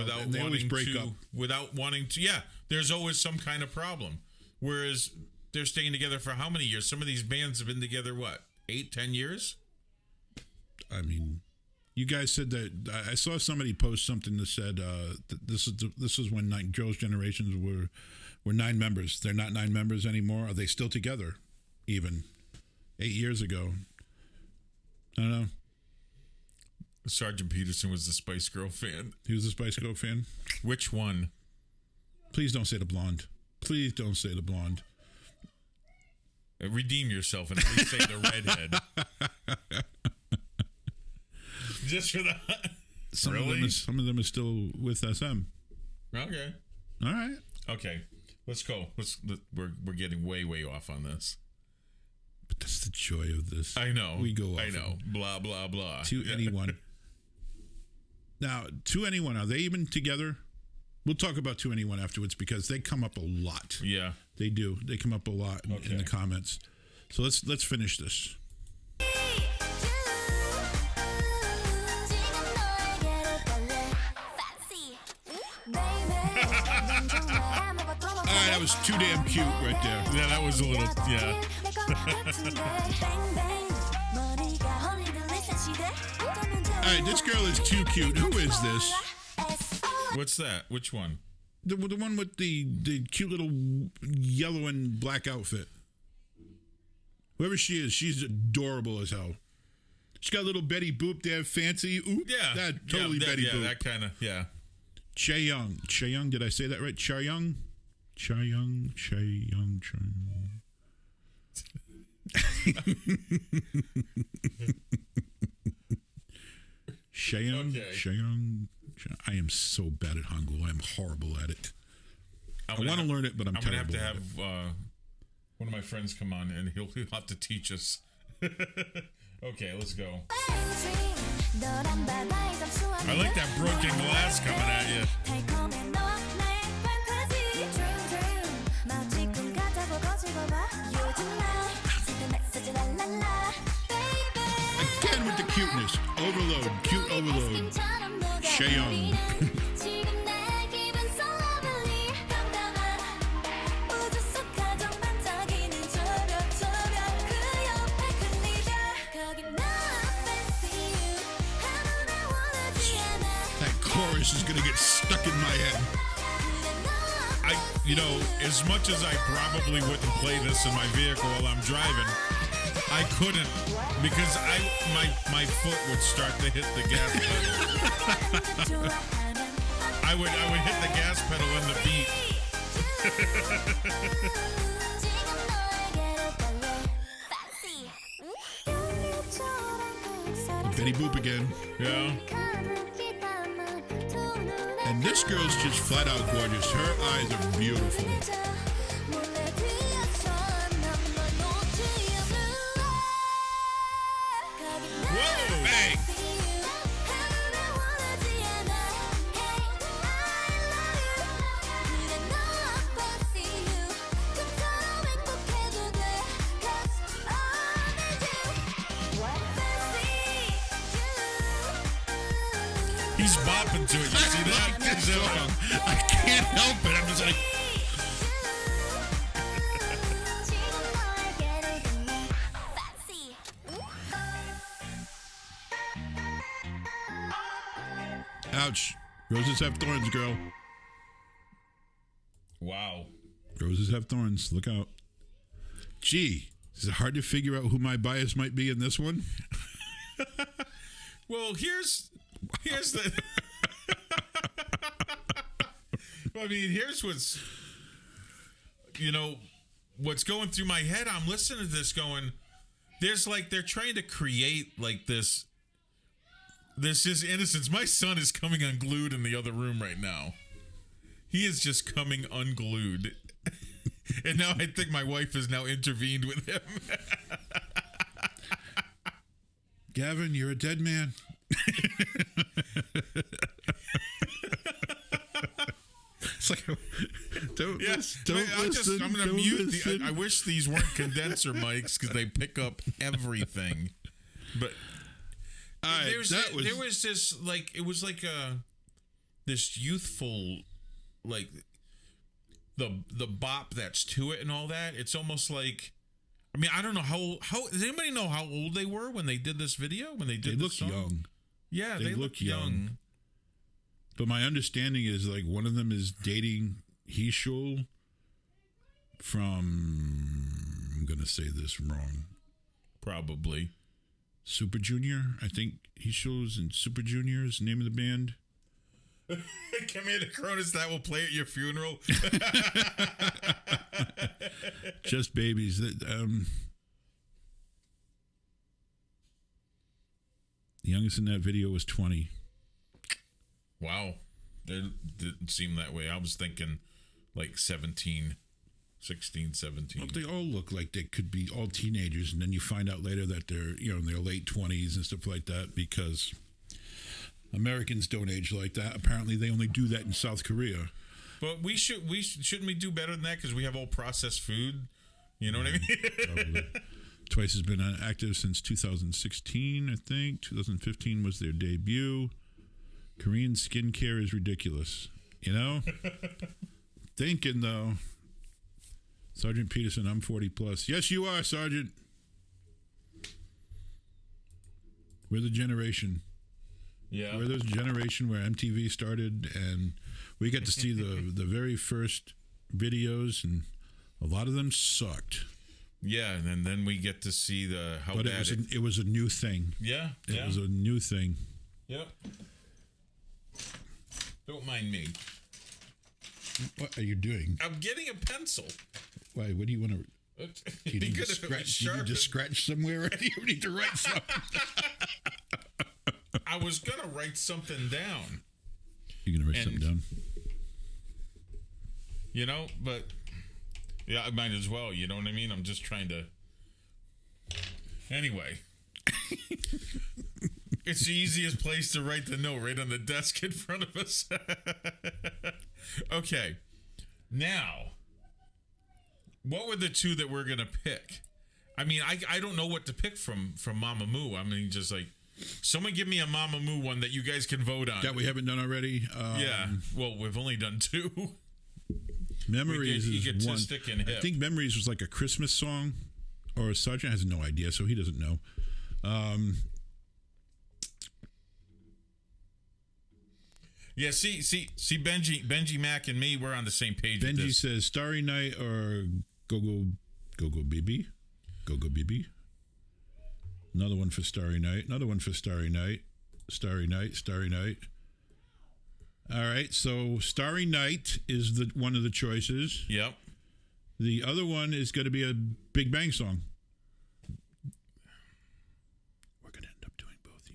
without wanting to. Yeah, there's always some kind of problem. Whereas they're staying together for how many years? Some of these bands have been together, 8-10 years? I mean, you guys said that. I saw somebody post something that said that this is when Girls' Generations were 9 members. They're not 9 members anymore. Are they still together? Even 8 years ago. I don't know. Sergeant Peterson was the Spice Girl fan. He was a Spice Girl fan? Which one? Please don't say the blonde. Please don't say the blonde. Redeem yourself and at least say the redhead. Just for that. Some of them are still with SM. Okay. All right. Okay. Let's go. We're getting way off on this. But that's the joy of this. I know. We go off. I know. Blah blah blah. To anyone. Now, To Anyone, are they even together? We'll talk about To Anyone afterwards because they come up a lot. Yeah. They do. They come up a lot in the comments. So let's finish this. All right, that was too damn cute right there. Yeah, that was a little, yeah. All right, this girl is too cute. Who is this? What's that? Which one? The one with the cute little yellow and black outfit. Whoever she is, she's adorable as hell. She's got a little Betty Boop there, fancy. Ooh, yeah. That totally Betty Boop. Yeah, that kind of, yeah. Chaeyoung, did I say that right? Chaeyoung. Chaeyoung. I am so bad at Hangul. I'm horrible at it. I want to learn it, but I'm terrible. I'm going to have one of my friends come on, and he'll have to teach us. Okay, let's go. I like that broken glass coming at you. Again with the cuteness. Overload. Cute overload. Chaeyoung. Chorus is going to get stuck in my head. As much as I probably wouldn't play this in my vehicle while I'm driving, I couldn't because my foot would start to hit the gas pedal. I would hit the gas pedal in the beat. Betty Boop again. Yeah. And this girl's just flat out gorgeous. Her eyes are beautiful. He's bopping to it. You see that? This song. I can't help it. I'm just like, ouch. Roses have thorns, girl. Wow. Roses have thorns. Look out. Gee, is it hard to figure out who my bias might be in this one? Well, here's the. I mean, here's what's going through my head. I'm listening to this going, there's like, they're trying to create like this innocence. My son is coming unglued in the other room right now. He is just coming unglued. And now I think my wife has now intervened with him. Gavin, you're a dead man. It's like, don't listen. I'm going to mute. I wish these weren't condenser mics because they pick up everything. But there was this, like, it was like this youthful, like, the bop that's to it and all that. It's almost like, I mean, I don't know how does anybody know how old they were when they did this video? When they did this song? Young. Yeah, they look young. But my understanding is like one of them is dating Heeshul from, I'm going to say this wrong. Probably. Super Junior. I think Heeshul's in Super Junior is the name of the band. Come here to Cronus, that will play at your funeral. Just babies. The youngest in that video was 20. Wow. It didn't seem that way. I was thinking like 16, 17. Well, they all look like they could be all teenagers, and then you find out later that they're, in their late 20s and stuff like that, because Americans don't age like that. Apparently, they only do that in South Korea. But shouldn't we do better than that because we have all processed food? You know what I mean? Probably. Twice has been active since 2016, I think. 2015 was their debut. Korean skincare is ridiculous. Thinking, though. Sergeant Peterson, I'm 40 plus. Yes, you are, Sergeant. We're the generation. Yeah. We're the generation where MTV started, and we got to see the very first videos, and a lot of them sucked. Yeah, and then we get to see how but bad it was a new thing. Yeah. It was a new thing. Yep. Don't mind me. What are you doing? I'm getting a pencil. Why? What do you want to? Do you need to scratch somewhere? Or do you need to write something? I was gonna write something down. You're gonna write something down? But yeah, I might as well. You know what I mean? I'm just trying to. Anyway. It's the easiest place to write the note, right on the desk in front of us. Okay. Now, what were the two that we're going to pick? I mean, I don't know what to pick from Mamamoo. I mean, just like, someone give me a Mamamoo one that you guys can vote on. That we haven't done already? Yeah. Well, we've only done two. Memories is one. Stick and hip. I think Memories was like a Christmas song, or Sergeant has no idea, so he doesn't know. Yeah, see, Benji Mac and me, we're on the same page. Benji says Starry Night or Go BB. Go BB. Another one for Starry Night. Another one for Starry Night. Starry Night. All right, so Starry Night is one of the choices. Yep. The other one is going to be a Big Bang song. We're going to end up doing both,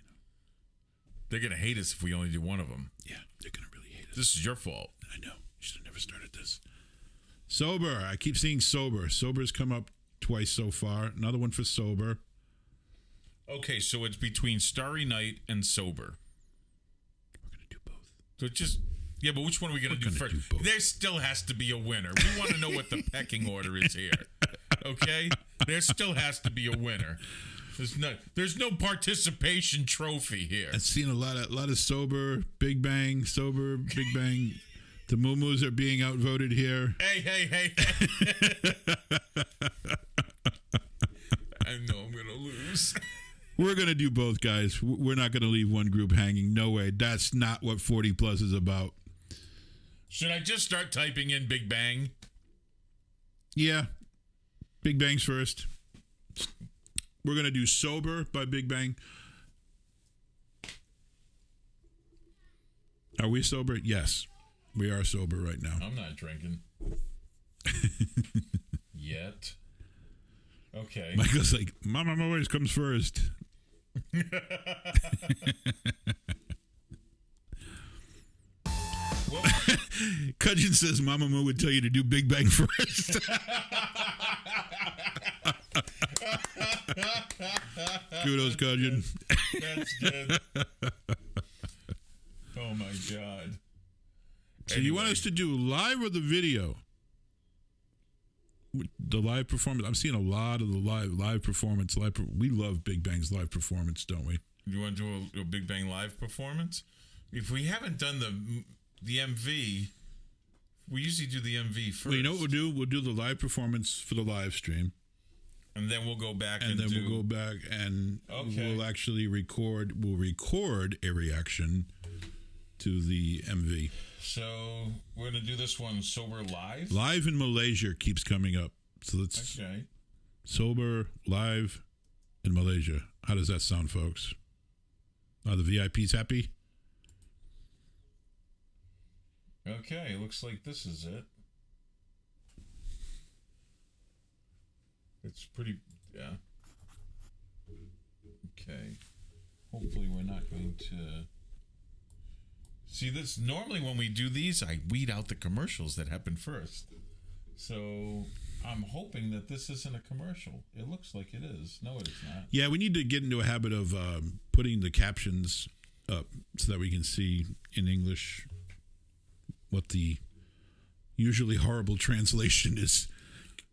They're going to hate us if we only do one of them. Yeah, they're going to really hate us. This is your fault. I know. You should have never started this. Sober. I keep seeing Sober. Sober's come up twice so far. Another one for Sober. Okay, so it's between Starry Night and Sober. We're going to do both. So but which one are we going to do first? There still has to be a winner. We want to know what the pecking order is here. Okay? There still has to be a winner. There's no participation trophy here. I've seen a lot of sober, Big Bang, The Mamamoos are being outvoted here. Hey. I know I'm going to lose. We're going to do both, guys. We're not going to leave one group hanging. No way. That's not what 40 Plus is about. Should I just start typing in Big Bang? Yeah. Big Bang's first. We're going to do Sober by Big Bang. Are we sober? Yes. We are sober right now. I'm not drinking. Yet. Okay. Michael's like, Mama always comes first. Kudgeon says Mamamoo would tell you to do Big Bang first. Kudos, Kudgeon. That's good. Oh my God. So you want us to do live or the video? The live performance. I'm seeing a lot of the live performance. We love Big Bang's live performance, don't we? You want to do a Big Bang live performance? If we haven't done the MV, we usually do the MV first. Well, you know what we'll do? We'll do the live performance for the live stream. And then we'll go back we'll go back and we'll actually record a reaction to the MV. So we're going to do this one sober live? Live in Malaysia keeps coming up. So let's sober live in Malaysia. How does that sound, folks? Are the VIPs happy? Okay, looks like this is it. It's pretty, yeah. Okay. Hopefully we're not going to... See, this normally when we do these, I weed out the commercials that happen first. So I'm hoping that this isn't a commercial. It looks like it is. No, it's not. Yeah, we need to get into a habit of putting the captions up so that we can see in English what the usually horrible translation is.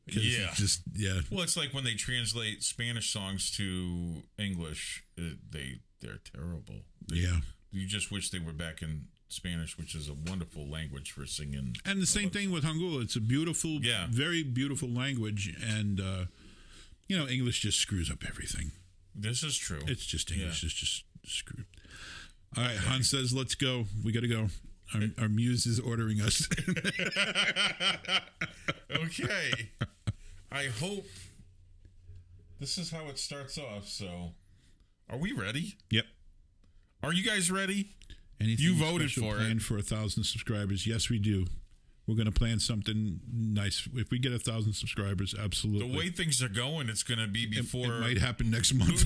Yeah. Yeah. Well, it's like when they translate Spanish songs to English, they're terrible. You just wish they were back in Spanish, which is a wonderful language for singing. And the same thing with Hangul. It's a beautiful, very beautiful language. And, English just screws up everything. This is true. It's just English. Yeah. It's just screwed. All right. Okay. Hans says, let's go. We got to go. Our muse is ordering us. Okay. I hope this is how it starts off. So, are we ready? Yep. Are you guys ready? Anything you voted for it. For 1,000 subscribers. Yes, we do. We're going to plan something nice. If we get 1,000 subscribers, absolutely. The way things are going, it's going to be before. It might happen next month.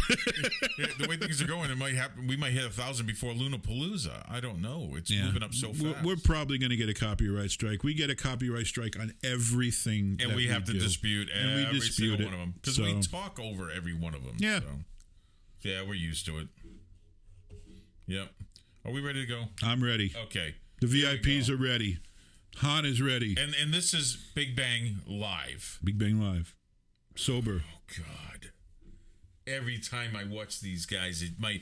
The way things are going, it might happen. We might hit 1,000 before Lunapalooza. I don't know. It's moving up so fast. We're probably going to get a copyright strike. We get a copyright strike on everything, and we have to dispute every single one of them because we talk over every one of them. Yeah, yeah, we're used to it. Yep. Are we ready to go? I'm ready. Okay. The VIPs are ready. Han is ready. And this is Big Bang Live. Big Bang Live. Sober. Oh, God. Every time I watch these guys, my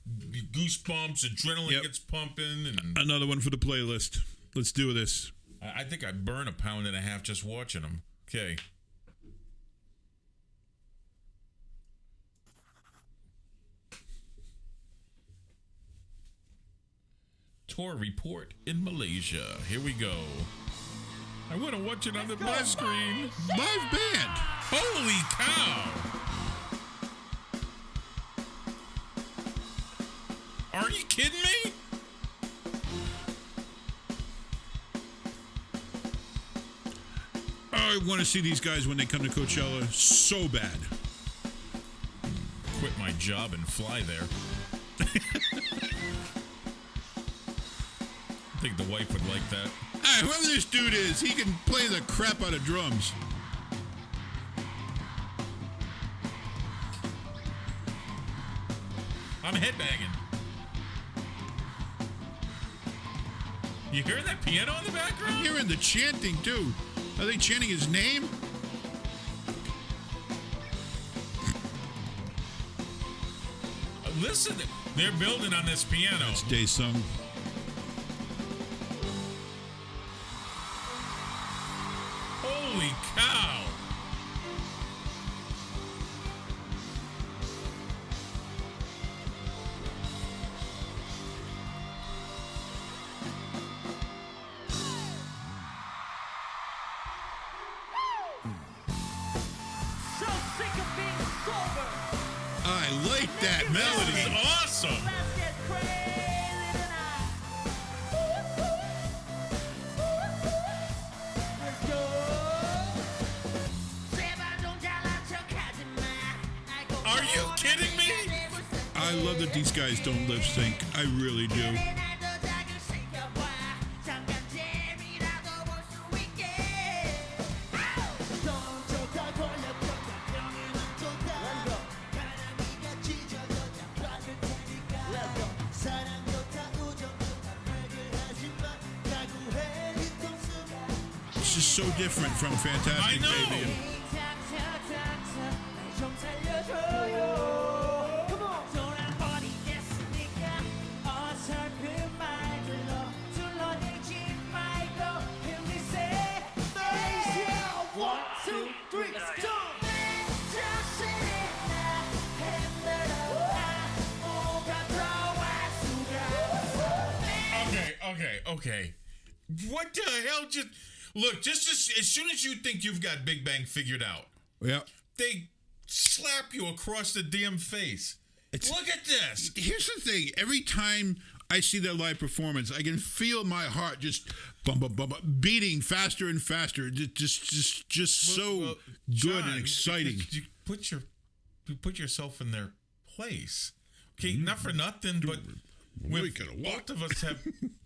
goosebumps, adrenaline gets pumping. And another one for the playlist. Let's do this. I think I burn a pound and a half just watching them. Okay. Tour report in Malaysia. Here we go. I want to watch it on the big screen. Live band. Holy cow. Are you kidding me? I want to see these guys when they come to Coachella so bad. Quit my job and fly there. I think the wife would like that. Whoever this dude is, he can play the crap out of drums. I'm headbanging. You hearing that piano in the background? I'm hearing the chanting, too. Are they chanting his name? listen. They're building on this piano. It's Daesung. Holy cow. I like that melody. It's awesome. Are you kidding me? I love that these guys don't lip sync. I really do. This is so different from Fantastic I know. Baby. Okay. What the hell? Just as soon as you think you've got Big Bang figured out, Yeah. they slap you across the damn face. Look at this. Here's the thing. Every time I see their live performance, I can feel my heart just bum, bum, bum, bum, beating faster and faster. Just so good and exciting. You put yourself in their place. Okay, not for nothing, but both of us have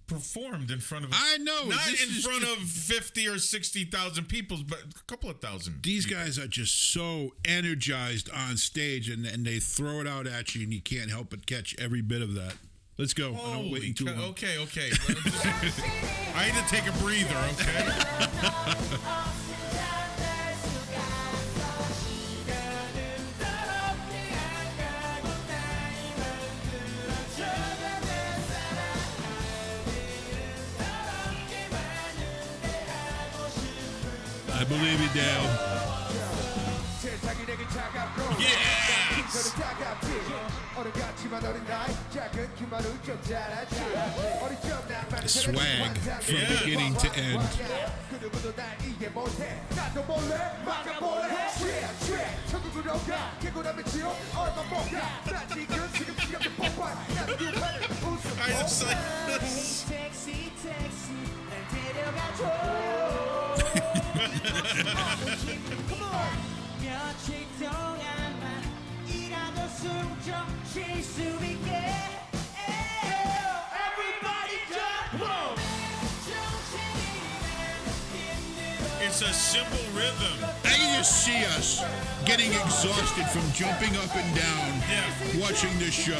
performed in front of I know. Not in front of 50 or 60,000 people, but a couple of thousand. These guys are just so energized on stage, and they throw it out at you, and you can't help but catch every bit of that. Let's go. I don't wait too long. Okay. I had to take a breather, okay? I believe you, Dale. Yes! The swag from beginning to end. I just like this. It's a simple rhythm. I can just see us getting exhausted from jumping up and down, watching this show.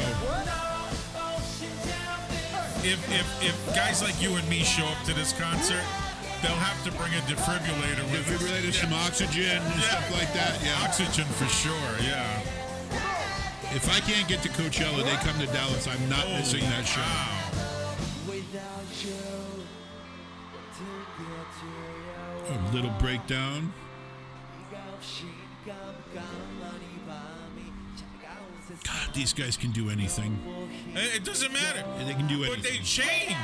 If guys like you and me show up to this concert, they'll have to bring a defibrillator with Defibrillator, some oxygen and stuff like that. Yeah, oxygen for sure. Yeah. If I can't get to Coachella, they come to Dallas. I'm not missing that show. Wow. A little breakdown. God, these guys can do anything. It doesn't matter. They can do anything. But they change.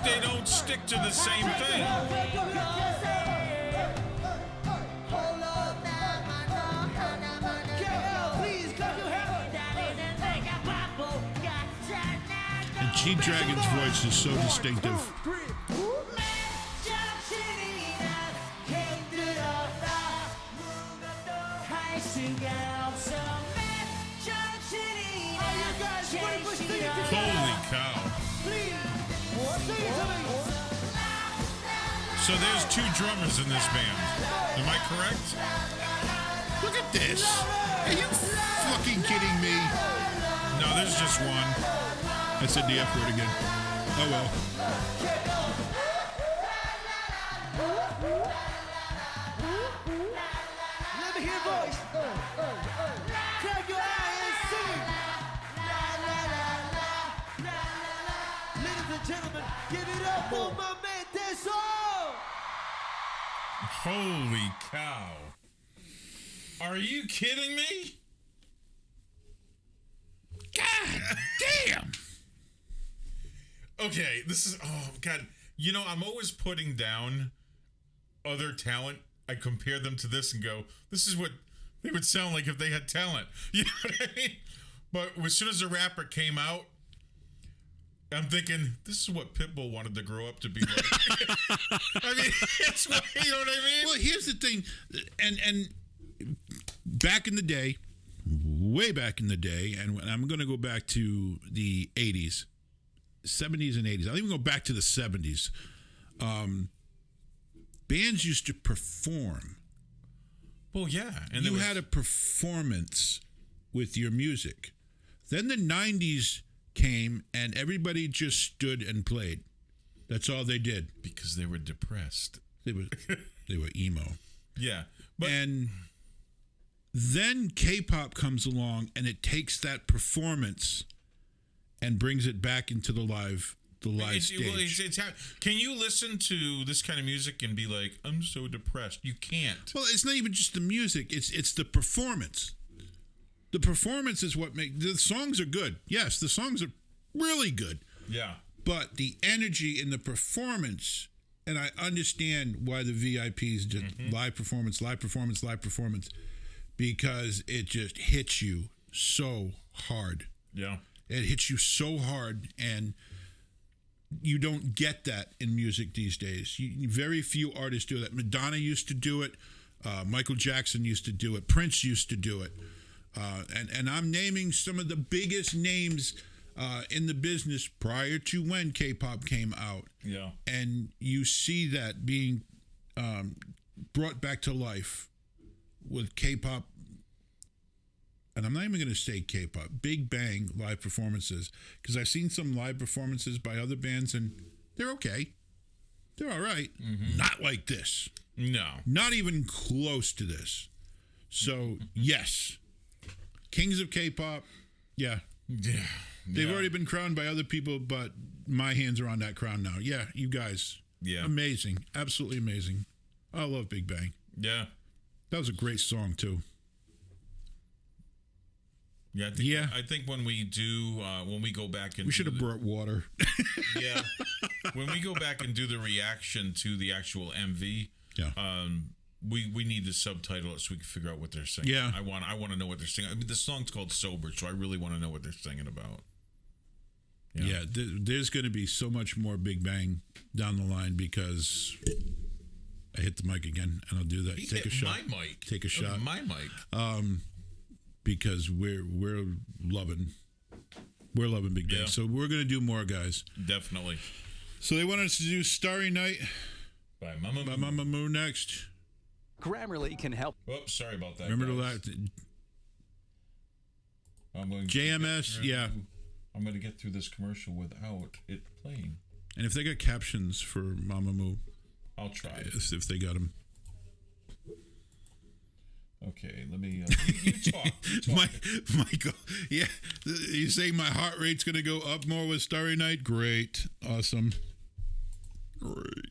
They don't stick to the same thing. And G-Dragon's voice is so distinctive. Holy cow. So there's two drummers in this band. Am I correct? Look at this. Are you fucking kidding me? No, there's just one. I said the F word again. Oh well. Let me hear your voice. Turn your eye and sing. Holy cow. Are you kidding me? God damn. Okay, this is, oh, God. You know, I'm always putting down other talent. I compare them to this and go, this is what they would sound like if they had talent. You know what I mean? But as soon as a rapper came out, I'm thinking, this is what Pitbull wanted to grow up to be like. I mean, it's what, you know what I mean? Well, here's the thing, and back in the day, way back in the day, and I'm going to go back to the 80s, 70s and 80s. I'll even go back to the 70s. Bands used to perform. Well, yeah. And you had a performance with your music. Then the 90s came and everybody just stood and played. That's all they did. Because they were depressed. They were emo. Yeah. And then K-pop comes along and it takes that performance and brings it back into the live stage. Can you listen to this kind of music and be like, I'm so depressed? You can't. Well, it's not even just the music. It's the performance. The performance is what makes... The songs are good. Yes, the songs are really good. Yeah. But the energy in the performance... And I understand why the VIPs did live performance, because it just hits you so hard. Yeah. It hits you so hard, and you don't get that in music these days. Very few artists do that. Madonna used to do it. Michael Jackson used to do it. Prince used to do it. And I'm naming some of the biggest names in the business prior to when K-pop came out. Yeah. And you see that being brought back to life with K-pop. And I'm not even going to say K-pop, Big Bang live performances, because I've seen some live performances by other bands and they're okay. They're all right. Not like this. No. Not even close to this. So, yes. Kings of K-pop, yeah. Yeah. They've already been crowned by other people, but my hands are on that crown now. Yeah, you guys. Yeah. Amazing. Absolutely amazing. I love Big Bang. Yeah. That was a great song, too. Yeah, I think when we do, when we go back and... We should have brought water. Yeah. When we go back and do the reaction to the actual MV, we need to subtitle it so we can figure out what they're singing. Yeah. I want to know what they're singing. I mean, the song's called Sober, so I really want to know what they're singing about. Yeah, there's going to be so much more Big Bang down the line because I hit the mic again, and I'll do that. Take a shot. My mic. Take a shot. My mic. Because we're loving Big Bang. Yeah. So we're going to do more, guys. Definitely. So they want us to do Starry Night By Mamamoo. by Mamamoo next. Grammarly can help. Oops, sorry about that. Remember guys. I'm going to JMS, yeah. I'm going to get through this commercial without it playing. And if they got captions for Mamamoo, I'll try. if they got them. Okay, let me... you talk. Michael, yeah, you saying my heart rate's going to go up more with Starry Night? Great. Awesome. Great.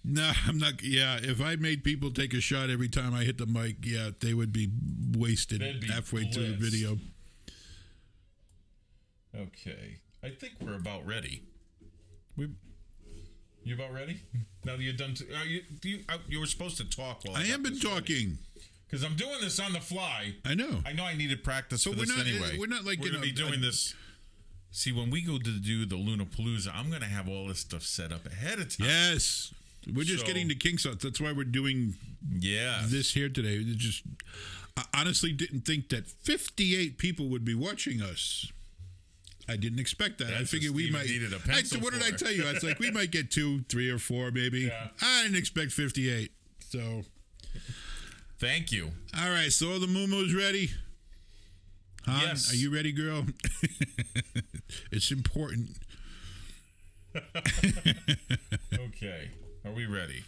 No, I'm not. Yeah, if I made people take a shot every time I hit the mic, yeah, they would be wasted halfway through the video. Okay, I think we're about ready. You about ready? Now that you're done, you were supposed to talk while I have been talking. Because I'm doing this on the fly. I know. I know I needed practice for this anyway. We're not like, we're going to be doing this. See, when we go to do the Lunapalooza, I'm going to have all this stuff set up ahead of time. Yes. We're just getting the kinks out. That's why we're doing this here today. I honestly didn't think that 58 people would be watching us. I didn't expect that. I figured we might. What did I tell you? I was like, we might get 2, 3, or 4, maybe. Yeah. I didn't expect 58. So, thank you. All right. So are the Moomoo's ready? Han, yes. Are you ready, girl? It's important. Okay. Are we ready?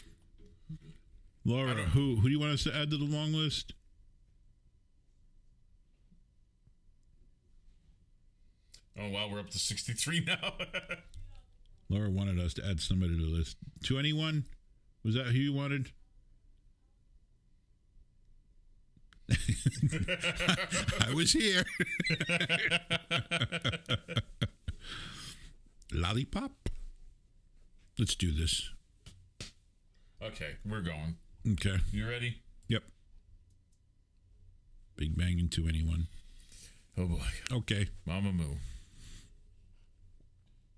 Laura, who do you want us to add to the long list? Oh, wow, we're up to 63 now. Laura wanted us to add somebody to the list. To anyone? Was that who you wanted? I was here. Lollipop? Let's do this. Okay, we're going. Okay. You ready? Yep. Big Bang into anyone. Oh, boy. Okay. Mamamoo.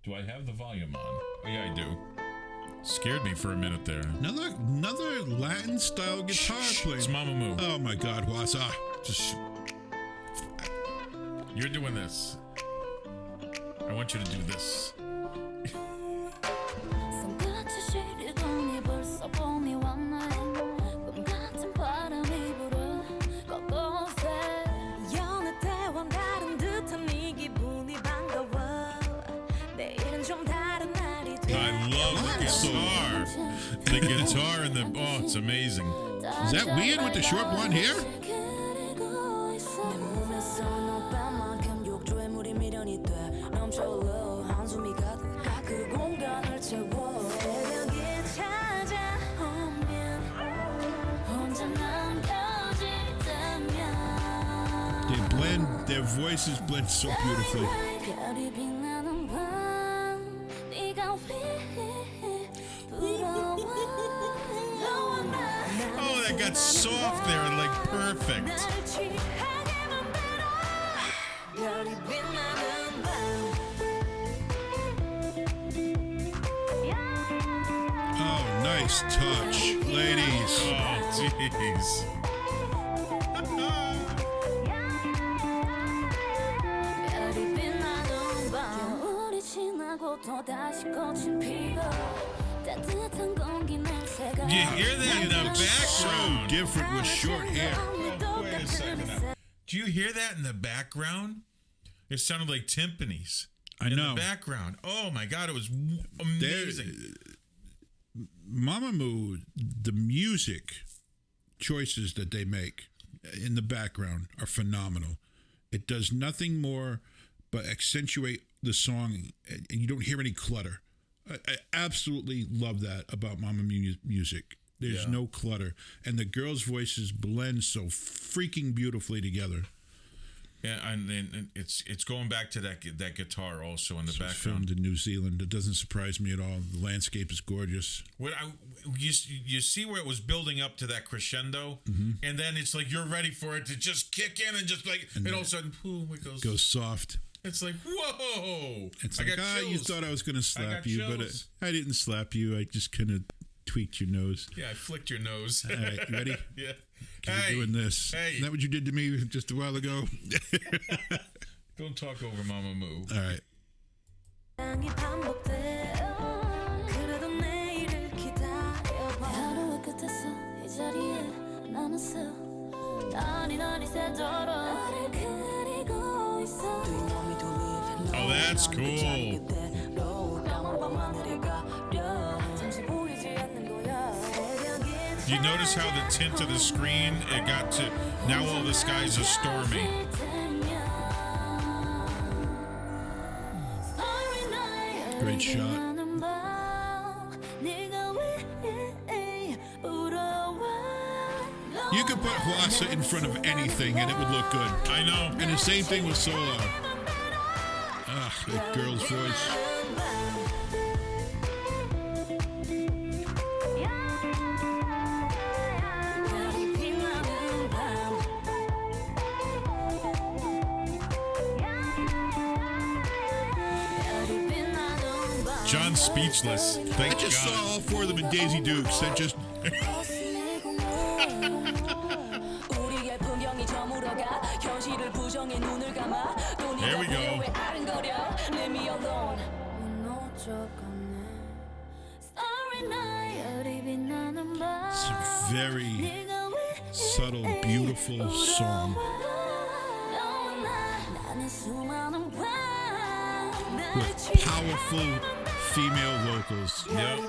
Do I have the volume on? Oh, yeah, I do. Scared me for a minute there. Another Latin style guitar player. It's Mamamoo. Oh my God, Wasa. Just You're doing this. I want you to do this. 손끝이 시리더니 벌써 봄이 왔네 꿈 같은 바람이 불어 곳곳에 여느 때와 다른 듯한 네 기분이 반가워 내일은 좀 다른 날이 돼 I love the guitar. The guitar and the... Oh, it's amazing. is that weird with the short blonde hair? 그리고 있어 내 몸에서 너만큼 욕조에 물이 미련이 돼 넘쳐흘러 한숨이 가득 그 공간을 채워 새벽이 찾아오면 혼자 남겨지다면 They blend, their voices blend so beautifully. 별이 빛나는 밤 네가 왜 부러워 너와 나 Oh, that got soft there, like perfect. 날 취하게 만들어 별이 빛나는 밤 Oh, nice touch, ladies. Oh, jeez. 별이 빛나는 밤 겨울이 지나고 또다시 꽃은 피고 따뜻한 공기 냄새가 You hear that in the So background? different with short hair. Wait a second now. Do you hear that in the background? It sounded like timpanis. I In know. the background. Oh, my God. It was They're- amazing. Mamamoo, the music choices that they make in the background are phenomenal. It does nothing more but accentuate the song, and you don't hear any clutter. I absolutely love that about Mamamoo music. There's Yeah. no clutter, and the girls' voices blend so freaking beautifully together. Yeah, and it's going back to that guitar also in the It's background. filmed in New Zealand. It doesn't surprise me at all. The landscape is gorgeous. You see where it was building up to that crescendo, and then it's like you're ready for it to just kick in and just like, and all of a sudden, boom, it goes. Goes soft. It's like, whoa! It's I like, got you chills. thought I was going to slap got you, but chills. I didn't slap you. I just kind of tweaked your nose. Yeah, I flicked your nose. All right, you ready? Yeah. You're doing this. Hey. Is that what you did to me just a while ago? Don't talk over Mamamoo. All right. 땅이 반복돼 그래도 내일을 기다려봐 하루의 끝에서 이 자리에 남았어 아니 새도록 나를 그리고 있어 Oh, that's cool. You notice how the tint of the screen, it got to, now all the skies are stormy. Great shot. You could put Hwasa in front of anything and it would look good. I know. And the same thing with Solar. Ah, that girl's voice. John's speechless. Thank I just God. saw all four of them in Daisy Dukes. That just There we go. It's a very subtle, beautiful song with powerful female vocals. Yep.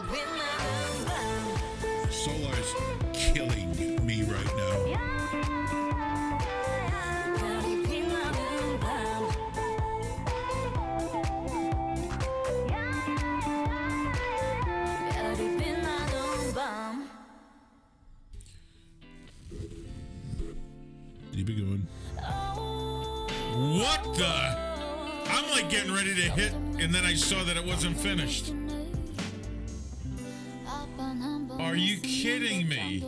Solar's killing me right now. Keep it going. What the? I'm like getting ready to hit, and then I saw that it wasn't finished. Are you kidding me?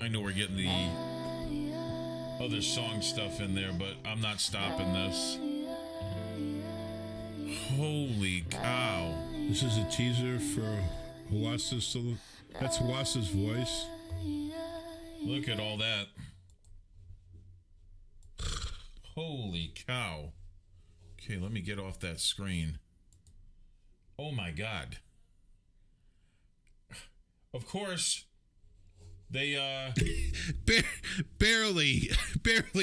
I know we're getting the other song stuff in there, but I'm not stopping this. Holy cow. This is a teaser for Hawasa's solo. That's Hawasa's voice. Look at all that. Holy cow. Okay, let me get off that screen. Oh my God. Of course, they barely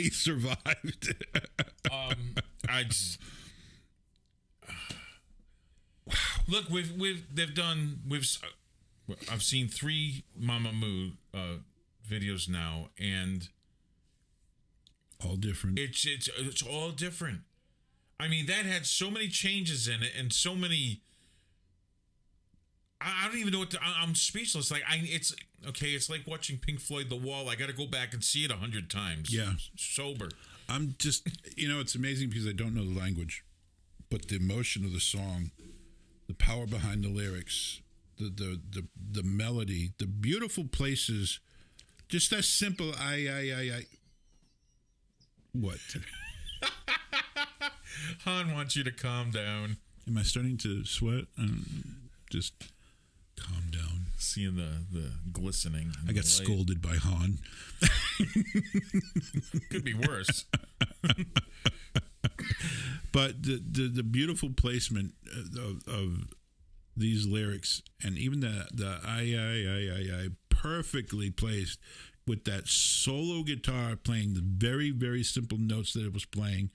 survived. I just look. I've seen 3 Mamamoo videos now, and all different. It's all different. I mean, that had so many changes in it, and so many. I don't even know what I'm speechless. Like it's okay. It's like watching Pink Floyd The Wall. I got to go back and see it 100 times. Yeah, sober. I'm just, it's amazing because I don't know the language, but the emotion of the song, the power behind the lyrics, the melody, the beautiful places, just that simple. What? Han wants you to calm down. Am I starting to sweat? Just calm down. Seeing the glistening. I got scolded by Han. Could be worse. But the beautiful placement of these lyrics, and even the I perfectly placed with that solo guitar playing the very, very simple notes that it was playing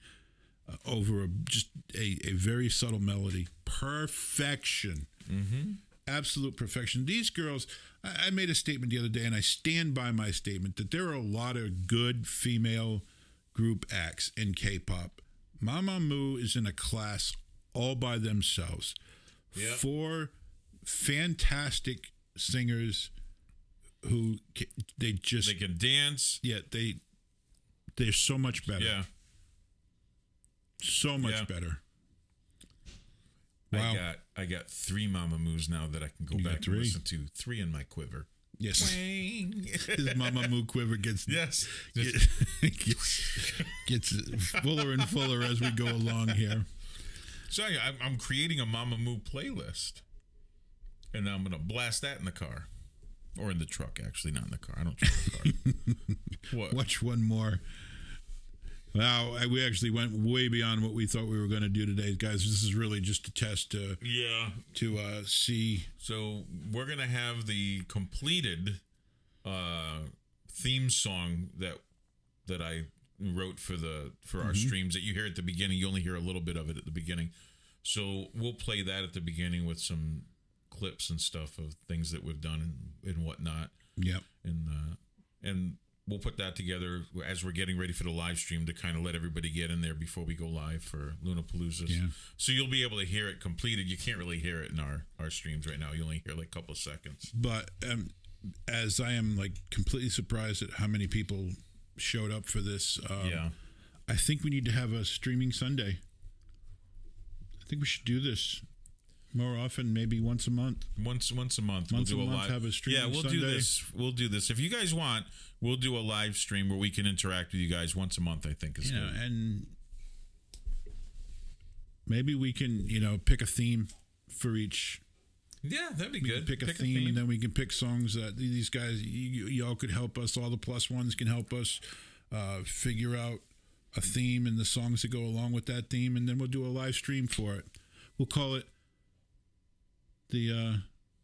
over just a very subtle melody. Perfection. Mm-hmm. Absolute perfection. These girls, I made a statement the other day, and I stand by my statement that there are a lot of good female group acts in K-pop. Mamamoo is in a class all by themselves. Yep. 4 fantastic singers who they can dance. Yeah, they're so much better. Yeah. So much better. Wow. I got 3 Mamamoos now that I can go back and listen to. 3 in my quiver. Yes. His Mamamoo quiver gets fuller and fuller as we go along here. So I'm creating a Mamamoo playlist, and I'm going to blast that in the car. Or in the truck, actually, not in the car. I don't drive the car. What? Watch one more. Wow, we actually went way beyond what we thought we were going to do today, guys. This is really just a test to see. So we're going to have the completed theme song that I wrote for our streams that you hear at the beginning. You only hear a little bit of it at the beginning. So we'll play that at the beginning with some clips and stuff of things that we've done and whatnot. Yep. And we'll put that together as we're getting ready for the live stream to kind of let everybody get in there before we go live for Lunapalooza. Yeah. So you'll be able to hear it completed. You can't really hear it in our streams right now. You only hear like a couple of seconds. But as I am like completely surprised at how many people showed up for this, I think we need to have a streaming Sunday. I think we should do this more often, maybe once a month. Once a month. Once we'll do a live. Have a streaming we'll Sunday. do this. We'll do this. If you guys want, we'll do a live stream where we can interact with you guys once a month. I think is good. And maybe we can, pick a theme for each. Yeah, that'd be good. Pick a theme, and then we can pick songs that these guys, y'all could help us. All the plus ones can help us figure out a theme and the songs that go along with that theme, and then we'll do a live stream for it. We'll call it the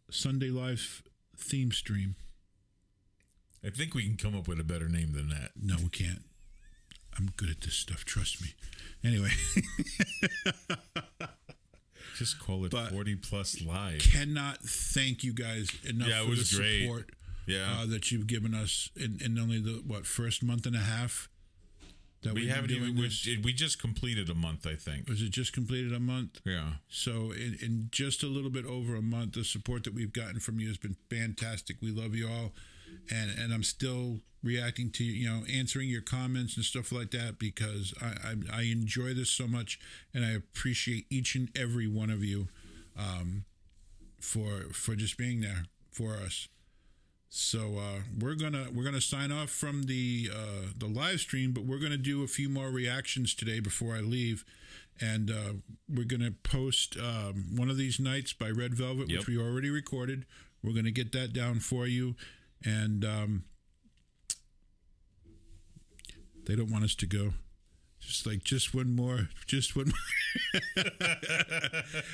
Sunday Live theme stream. I think we can come up with a better name than that. No, we can't. I'm good at this stuff. Trust me. Anyway. Just call it 40 Plus Live. Cannot thank you guys enough for the support that you've given us in only the, first month and a half that we we've haven't been doing even. this. We just completed a month, I think. Was it just completed a month? Yeah. So in just a little bit over a month, the support that we've gotten from you has been fantastic. We love you all, and I'm still reacting to, you know, answering your comments and stuff like that, because I enjoy this so much, and I appreciate each and every one of you for just being there for us. So we're gonna sign off from the live stream, but we're gonna do a few more reactions today before I leave, and we're gonna post one of these nights by Red Velvet, which we already recorded. We're gonna get that down for you, and they don't want us to go. Just one more.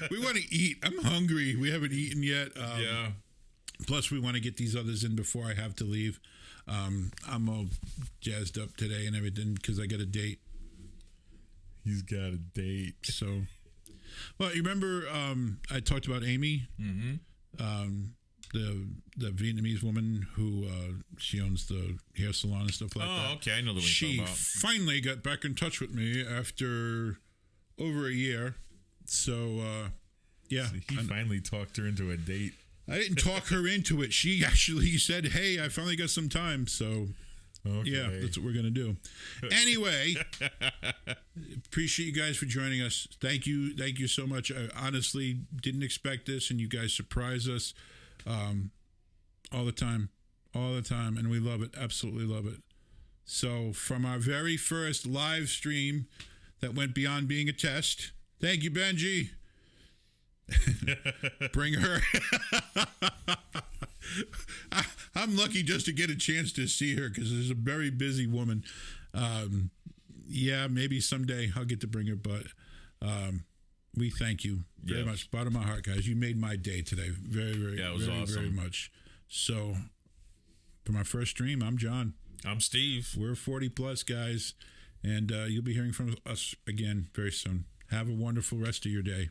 We want to eat. I'm hungry. We haven't eaten yet. Yeah. Plus, we want to get these others in before I have to leave. I'm all jazzed up today and everything because I got a date. He's got a date. So, well, you remember I talked about Amy, the Vietnamese woman who she owns the hair salon and stuff like that. Oh, okay, I know the one you're She talking about. finally got back in touch with me after over a year. So, yeah. So he finally talked her into a date. I didn't talk her into it. She actually said, "Hey, I finally got some time." So, yeah, that's what we're going to do. Anyway, appreciate you guys for joining us. Thank you so much. I honestly didn't expect this, and you guys surprise us all the time, and we love it. Absolutely love it. So, from our very first live stream that went beyond being a test, thank you, Benji. Bring her. I'm lucky just to get a chance to see her because she's a very busy woman. Yeah, maybe someday I'll get to bring her, but we thank you very much. Bottom of my heart, guys. You made my day today. Very, very, it was very, awesome. very much. So, for my first stream, I'm John. I'm Steve. We're 40 plus, guys, and you'll be hearing from us again very soon. Have a wonderful rest of your day.